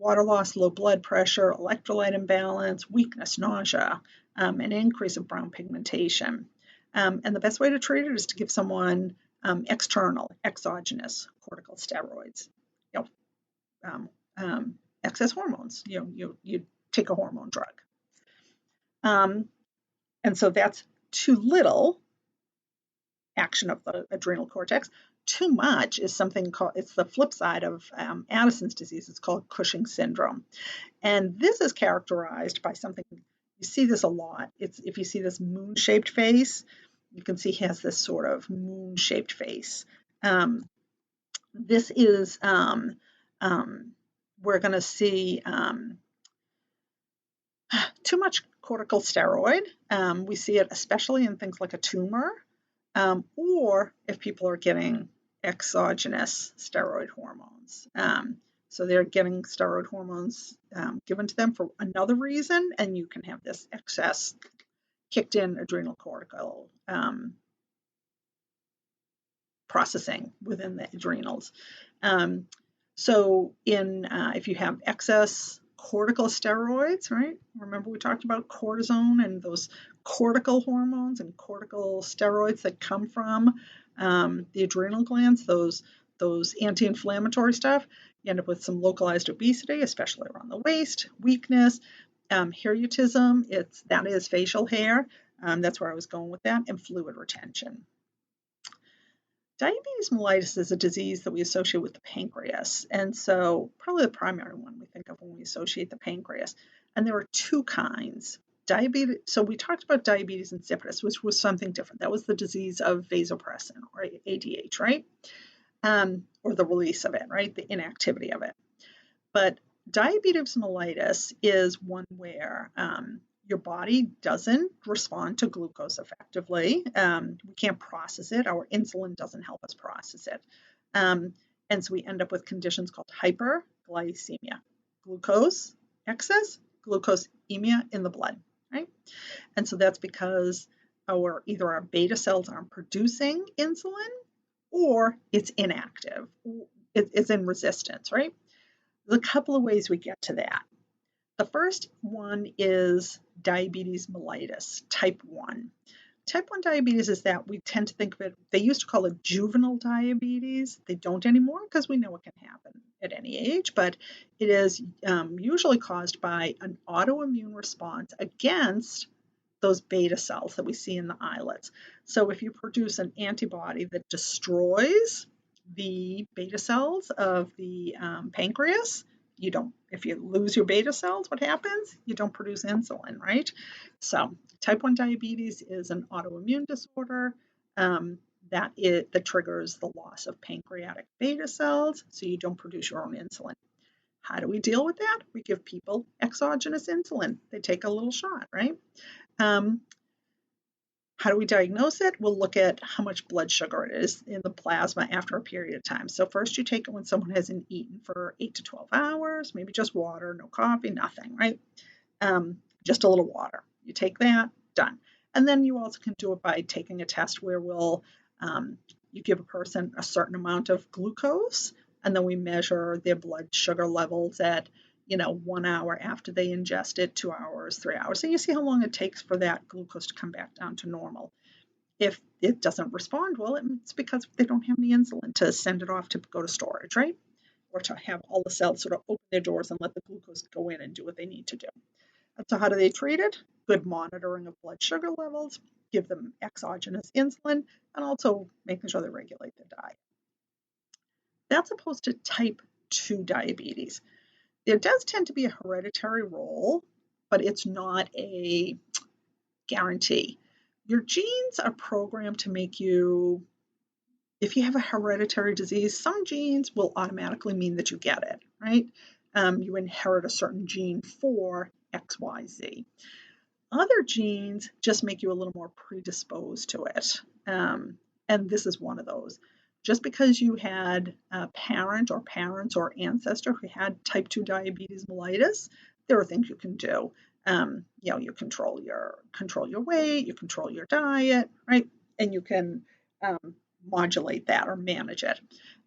Water loss, low blood pressure, electrolyte imbalance, weakness, nausea, an increase of brown pigmentation. And the best way to treat it is to give someone exogenous corticosteroids, excess hormones. You take a hormone drug. And so that's too little action of the adrenal cortex. Too much is something called, it's the flip side of Addison's disease. It's called Cushing syndrome. And this is characterized by something, you see this a lot. If you see this moon-shaped face, you can see he has this sort of moon-shaped face. This is, we're going to see too much corticosteroid. We see it especially in things like a tumor, or if people are getting exogenous steroid hormones. hormones. So they're getting steroid hormones given to them for another reason, and you can have this excess kicked in adrenal cortical processing within the adrenals. So if you have excess corticosteroids, right? Remember we talked about cortisone and those cortical hormones and cortical steroids that come from the adrenal glands, those anti-inflammatory stuff. You end up with some localized obesity, especially around the waist, weakness, hirsutism. That is facial hair. That's where I was going with that, and fluid retention. Diabetes mellitus is a disease that we associate with the pancreas, and so probably the primary one we think of when we associate the pancreas. And there are two kinds. So we talked about diabetes insipidus, which was something different. That was the disease of vasopressin, or ADH, right? Or the release of it, right? The inactivity of it. But diabetes mellitus is one where your body doesn't respond to glucose effectively. We can't process it. Our insulin doesn't help us process it. And so we end up with conditions called hyperglycemia, glucose excess, glucosemia in the blood, right? And so that's because either our beta cells aren't producing insulin or it's inactive. It's in resistance, right? There's a couple of ways we get to that. The first one is diabetes mellitus, type 1. Type 1 diabetes is that we tend to think of it, they used to call it juvenile diabetes. They don't anymore because we know it can happen at any age, but it is usually caused by an autoimmune response against those beta cells that we see in the islets. So if you produce an antibody that destroys the beta cells of the pancreas, if you lose your beta cells, what happens? You don't produce insulin, right? So type 1 diabetes is an autoimmune disorder that triggers the loss of pancreatic beta cells, so you don't produce your own insulin. How do we deal with that? We give people exogenous insulin. They take a little shot, right? How do we diagnose it? We'll look at how much blood sugar it is in the plasma after a period of time. So first you take it when someone hasn't eaten for 8 to 12 hours, maybe just water, no coffee, nothing, right? Just a little water. You take that, done. And then you also can do it by taking a test where you give a person a certain amount of glucose, and then we measure their blood sugar levels at 1 hour after they ingest it, 2 hours, 3 hours. So you see how long it takes for that glucose to come back down to normal. If it doesn't respond, well, it's because they don't have the insulin to send it off to go to storage, right? Or to have all the cells sort of open their doors and let the glucose go in and do what they need to do. And so how do they treat it? Good monitoring of blood sugar levels, give them exogenous insulin, and also making sure they regulate their diet. That's opposed to type 2 diabetes. There does tend to be a hereditary role, but it's not a guarantee. Your genes are programmed to make you, if you have a hereditary disease, some genes will automatically mean that you get it, right? You inherit a certain gene for XYZ. Other genes just make you a little more predisposed to it. And this is one of those. Just because you had a parent or parents or ancestor who had type 2 diabetes mellitus, there are things you can do. You control your weight, you control your diet, right? And you can modulate that or manage it.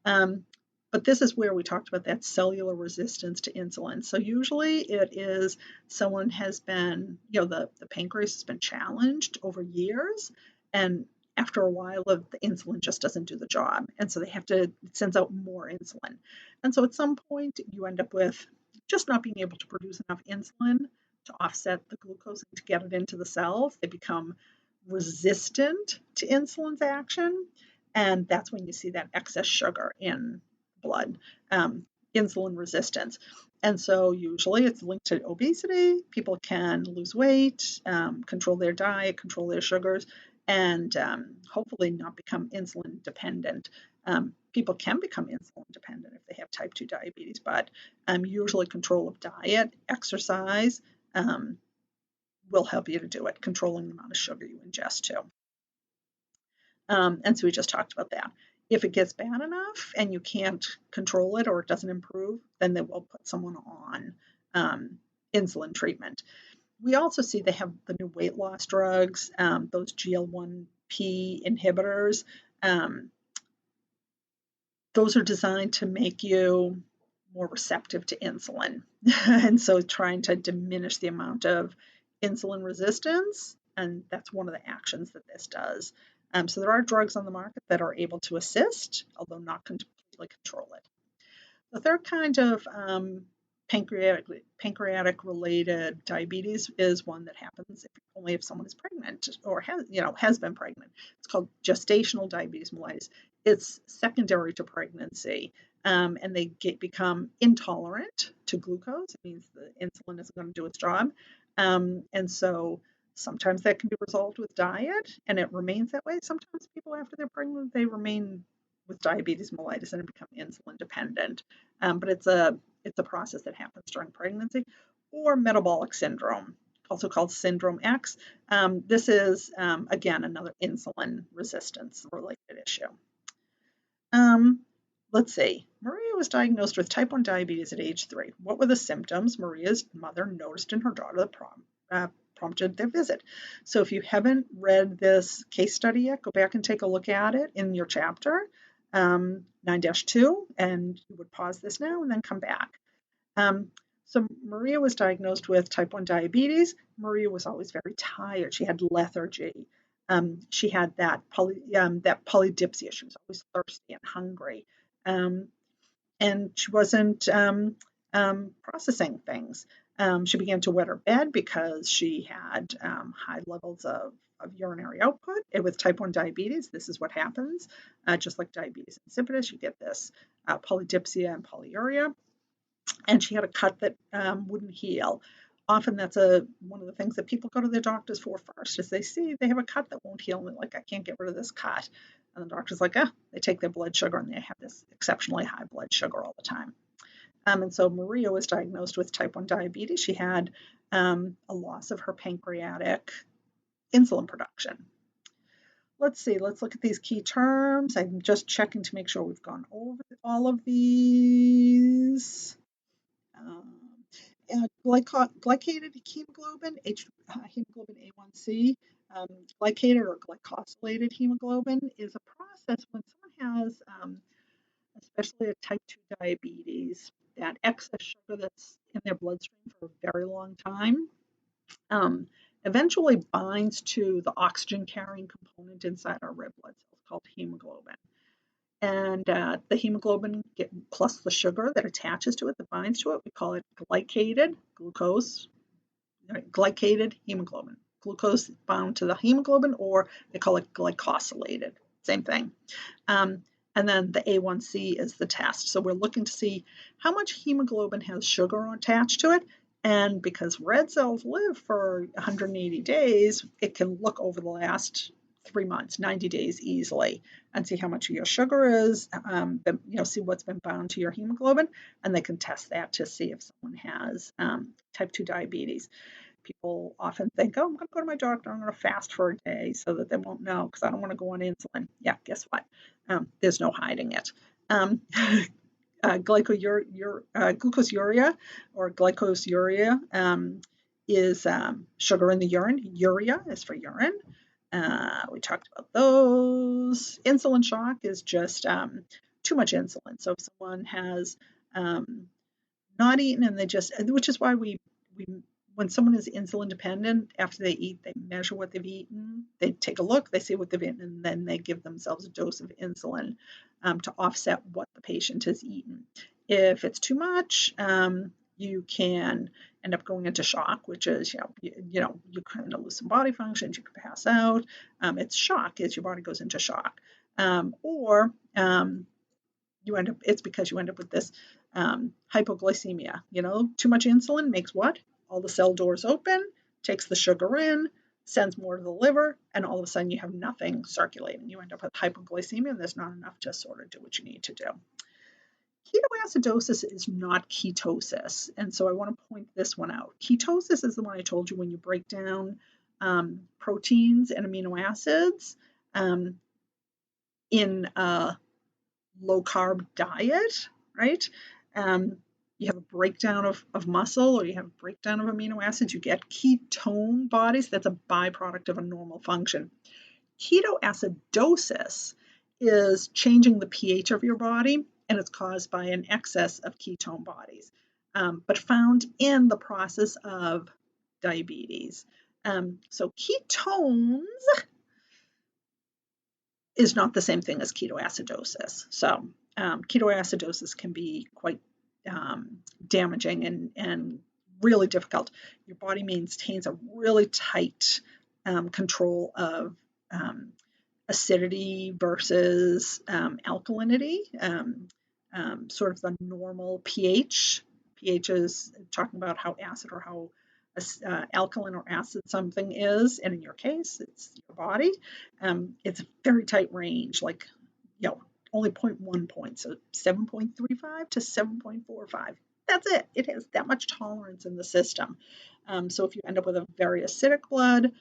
But this is where we talked about that cellular resistance to insulin. So usually it is someone has been, the pancreas has been challenged over years, and after a while the insulin just doesn't do the job. And so it sends out more insulin. And so at some point you end up with just not being able to produce enough insulin to offset the glucose and to get it into the cells. They become resistant to insulin's action. And that's when you see that excess sugar in blood, insulin resistance. And so usually it's linked to obesity. People can lose weight, control their diet, control their sugars, and hopefully not become insulin dependent. People can become insulin dependent if they have type 2 diabetes, but usually control of diet, exercise will help you to do it, controlling the amount of sugar you ingest too. And so we just talked about that. If it gets bad enough and you can't control it or it doesn't improve, then they will put someone on insulin treatment. We also see they have the new weight loss drugs, those GL1P inhibitors. Those are designed to make you more receptive to insulin. And so trying to diminish the amount of insulin resistance, and that's one of the actions that this does. So there are drugs on the market that are able to assist, although not completely control it. The third kind of pancreatic related diabetes is one that happens only if someone is pregnant or has been pregnant. It's called gestational diabetes mellitus. It's secondary to pregnancy, and they become intolerant to glucose. It means the insulin isn't going to do its job, and so sometimes that can be resolved with diet, and it remains that way. Sometimes people after they're pregnant, they remain with diabetes mellitus and become insulin dependent. But it's a process that happens during pregnancy. Or metabolic syndrome, also called Syndrome X. This is, again, another insulin resistance related issue. Let's see. Maria was diagnosed with type 1 diabetes at age 3. What were the symptoms Maria's mother noticed in her daughter that prompted their visit? So if you haven't read this case study yet, go back and take a look at it in your chapter 9-2, and you would pause this now and then come back. So Maria was diagnosed with type 1 diabetes. Maria was always very tired. She had lethargy. She had that polydipsia. She was always thirsty and hungry. And she wasn't processing things. She began to wet her bed because she had high levels of urinary output. And with type 1 diabetes, this is what happens. Just like diabetes insipidus, you get this polydipsia and polyuria. And she had a cut that wouldn't heal. Often that's one of the things that people go to their doctors for first, is they see they have a cut that won't heal, and they're like, I can't get rid of this cut. And the doctor's like, they take their blood sugar, and they have this exceptionally high blood sugar all the time. And so Maria was diagnosed with type 1 diabetes. She had a loss of her pancreatic insulin production. Let's see, let's look at these key terms. I'm just checking to make sure we've gone over all of these. Glycated hemoglobin, hemoglobin A1C, glycated or glycosylated hemoglobin is a process when someone has, especially a type 2 diabetes, that excess sugar that's in their bloodstream for a very long time eventually binds to the oxygen carrying component inside our red blood cells called hemoglobin. And the hemoglobin plus the sugar that attaches to it, that binds to it, we call it glycated hemoglobin. Glucose bound to the hemoglobin, or they call it glycosylated, same thing. And then the A1C is the test. So we're looking to see how much hemoglobin has sugar attached to it. And because red cells live for 180 days, it can look over the last 3 months, 90 days easily, and see how much of your sugar is, see what's been bound to your hemoglobin, and they can test that to see if someone has type 2 diabetes. People often think, I'm going to go to my doctor, I'm going to fast for a day so that they won't know because I don't want to go on insulin. Yeah, guess what? There's no hiding it. Glucosuria or glycosuria is sugar in the urine. Urea is for urine. We talked about those. Insulin shock is just too much insulin. So if someone has not eaten and which is why when someone is insulin dependent, after they eat, they measure what they've eaten. They take a look, they see what they've eaten, and then they give themselves a dose of insulin to offset what the patient has eaten. If it's too much, you can end up going into shock, which is, you kind of lose some body functions, you can pass out. It's shock, is your body goes into shock. It's because you end up with this hypoglycemia. Too much insulin makes what? All the cell doors open, takes the sugar in, sends more to the liver, and all of a sudden you have nothing circulating. You end up with hypoglycemia, and there's not enough to sort of do what you need to do. Ketoacidosis is not ketosis, and so I want to point this one out. Ketosis is the one I told you when you break down proteins and amino acids in low-carb diet, right? You have a breakdown of muscle, or you have a breakdown of amino acids, you get ketone bodies. That's a byproduct of a normal function. Ketoacidosis is changing the pH of your body, and it's caused by an excess of ketone bodies, but found in the process of diabetes. So ketones is not the same thing as ketoacidosis. So ketoacidosis can be quite damaging and really difficult. Your body maintains a really tight control of acidity versus alkalinity, sort of the normal pH. pH is talking about how acid or how alkaline or acid something is, and in your case, it's your body. It's a very tight range, like, only 0.1 point, so 7.35 to 7.45. That's it. It has that much tolerance in the system. So if you end up with a very acidic blood,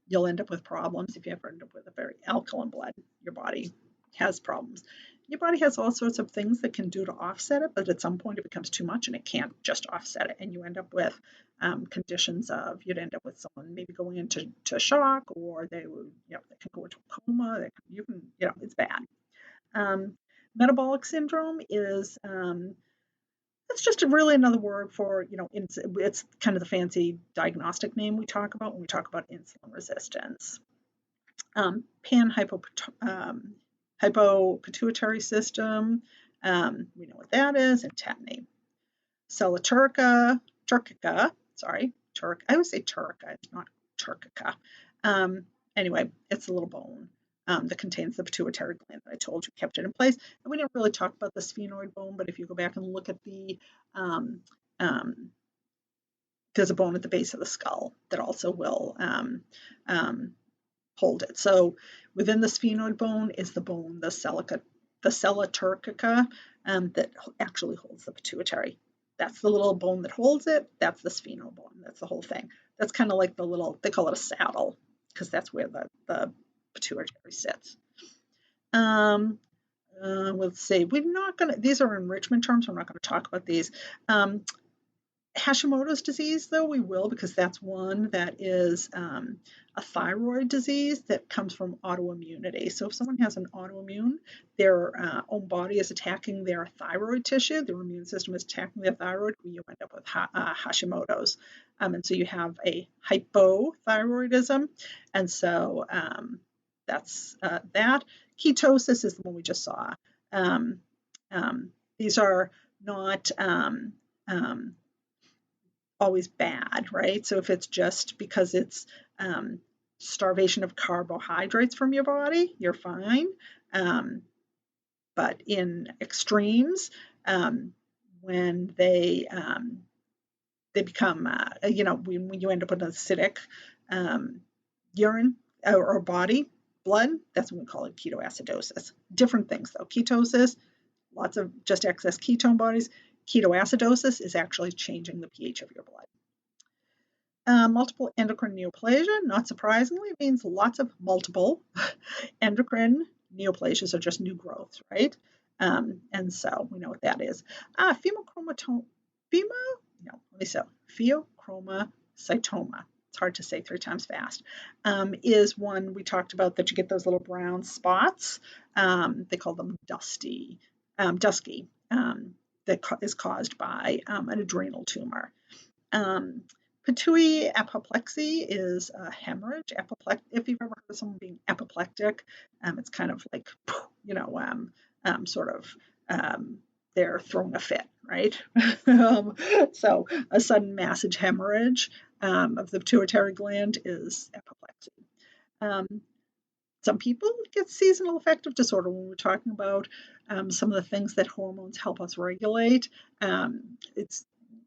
you'll end up with problems. If you ever end up with a very alkaline blood, your body has problems. Your body has all sorts of things that can do to offset it, but at some point it becomes too much and it can't just offset it. And you end up with conditions of, you'd end up with someone maybe going into shock, or they would, they can go into a coma. It's bad. Metabolic syndrome is, it's just really another word for, it's kind of the fancy diagnostic name we talk about when we talk about insulin resistance. Hypopituitary system, we know what that is, and tetany. Turcica, I always say turca, it's not turcica. Anyway, it's a little bone that contains the pituitary gland that I told you kept it in place. And we didn't really talk about the sphenoid bone, but if you go back and look at there's a bone at the base of the skull that also will hold it. So within the sphenoid bone is the bone, the sella turcica, that actually holds the pituitary. That's the little bone that holds it. That's the sphenoid bone. That's the whole thing. That's kind of like they call it a saddle, because that's where the pituitary sits. Let's see, these are enrichment terms. We're not going to talk about these. Hashimoto's disease, though, we will, because that's one that is a thyroid disease that comes from autoimmunity. So if someone has an autoimmune, their own body is attacking their thyroid tissue, their immune system is attacking their thyroid, you end up with Hashimoto's. And so you have a hypothyroidism. And so that's that. Ketosis is the one we just saw. These are not always bad, right? So if it's just because it's starvation of carbohydrates from your body, you're fine. But in extremes, when they become, when you end up with acidic urine or blood, that's when we call it ketoacidosis. Different things though. Ketosis, lots of just excess ketone bodies. Ketoacidosis is actually changing the pH of your blood. Multiple endocrine neoplasia, not surprisingly, means lots of multiple endocrine neoplasias are just new growths, right? And so we know what that is. Pheochromocytoma. It's hard to say 3 times fast. Is one we talked about that you get those little brown spots. They call them dusky. That is caused by an adrenal tumor. Pituitary apoplexy is a hemorrhage. If you've ever heard of someone being apoplectic, it's kind of like, they're throwing a fit, right? So a sudden massive hemorrhage of the pituitary gland is apoplexy. Some people get seasonal affective disorder when we're talking about some of the things that hormones help us regulate. It's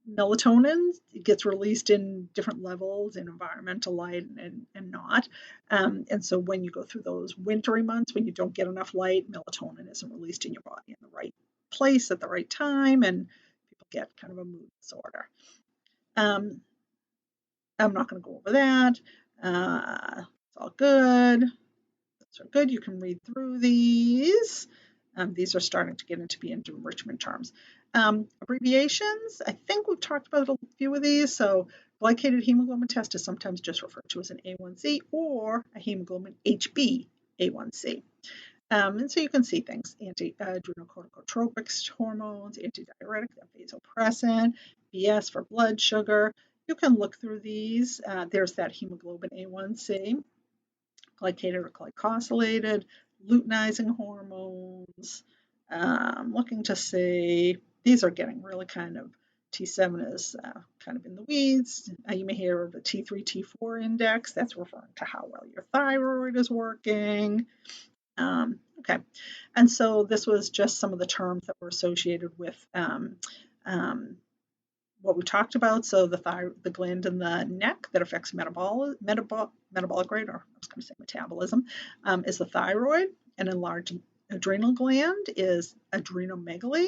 melatonin. It gets released in different levels in environmental light and not. And so when you go through those wintry months, when you don't get enough light, melatonin isn't released in your body in the right place at the right time, and people get kind of a mood disorder. I'm not going to go over that. It's all good. So good, you can read through these. These are starting to get into enrichment terms. Abbreviations, I think we've talked about a few of these. So glycated hemoglobin test is sometimes just referred to as an A1C or a hemoglobin HbA1c. And so you can see things, anti-adrenocorticotropic hormones, antidiuretic, vasopressin, BS for blood sugar. You can look through these. There's that hemoglobin A1C, glycated or glycosylated, luteinizing hormones. Looking to see, these are getting really kind of, T7 is kind of in the weeds. You may hear of the T3, T4 index. That's referring to how well your thyroid is working. Okay, and so this was just some of the terms that were associated with what we talked about. So the gland in the neck that affects metabolic rate, or I was going to say metabolism, is the thyroid. An enlarged adrenal gland is adrenomegaly.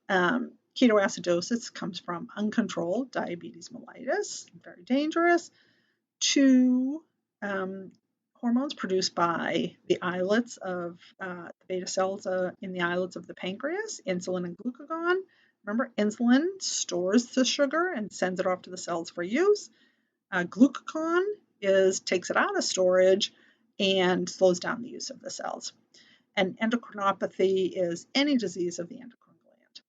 Ketoacidosis comes from uncontrolled diabetes mellitus, very dangerous. Two hormones produced by the islets of the beta cells in the islets of the pancreas, insulin and glucagon. Remember, insulin stores the sugar and sends it off to the cells for use. Glucagon takes it out of storage and slows down the use of the cells. And endocrinopathy is any disease of the endocrine gland.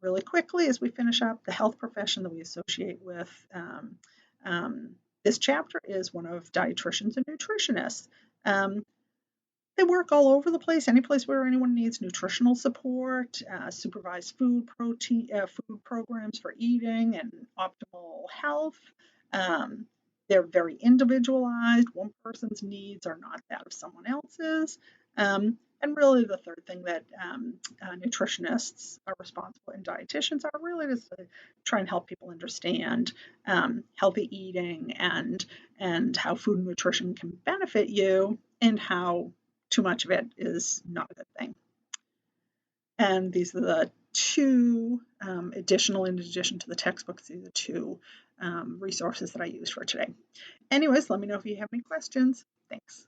Really quickly, as we finish up, the health profession that we associate with this chapter is one of dietitians and nutritionists. They work all over the place, any place where anyone needs nutritional support, supervised food programs for eating and optimal health. They're very individualized. One person's needs are not that of someone else's. And really the third thing that nutritionists are responsible and dietitians are really just to try and help people understand healthy eating and how food and nutrition can benefit you and how too much of it is not a good thing. And these are the two in addition to the textbooks, these are the two resources that I use for today. Anyways, let me know if you have any questions. Thanks.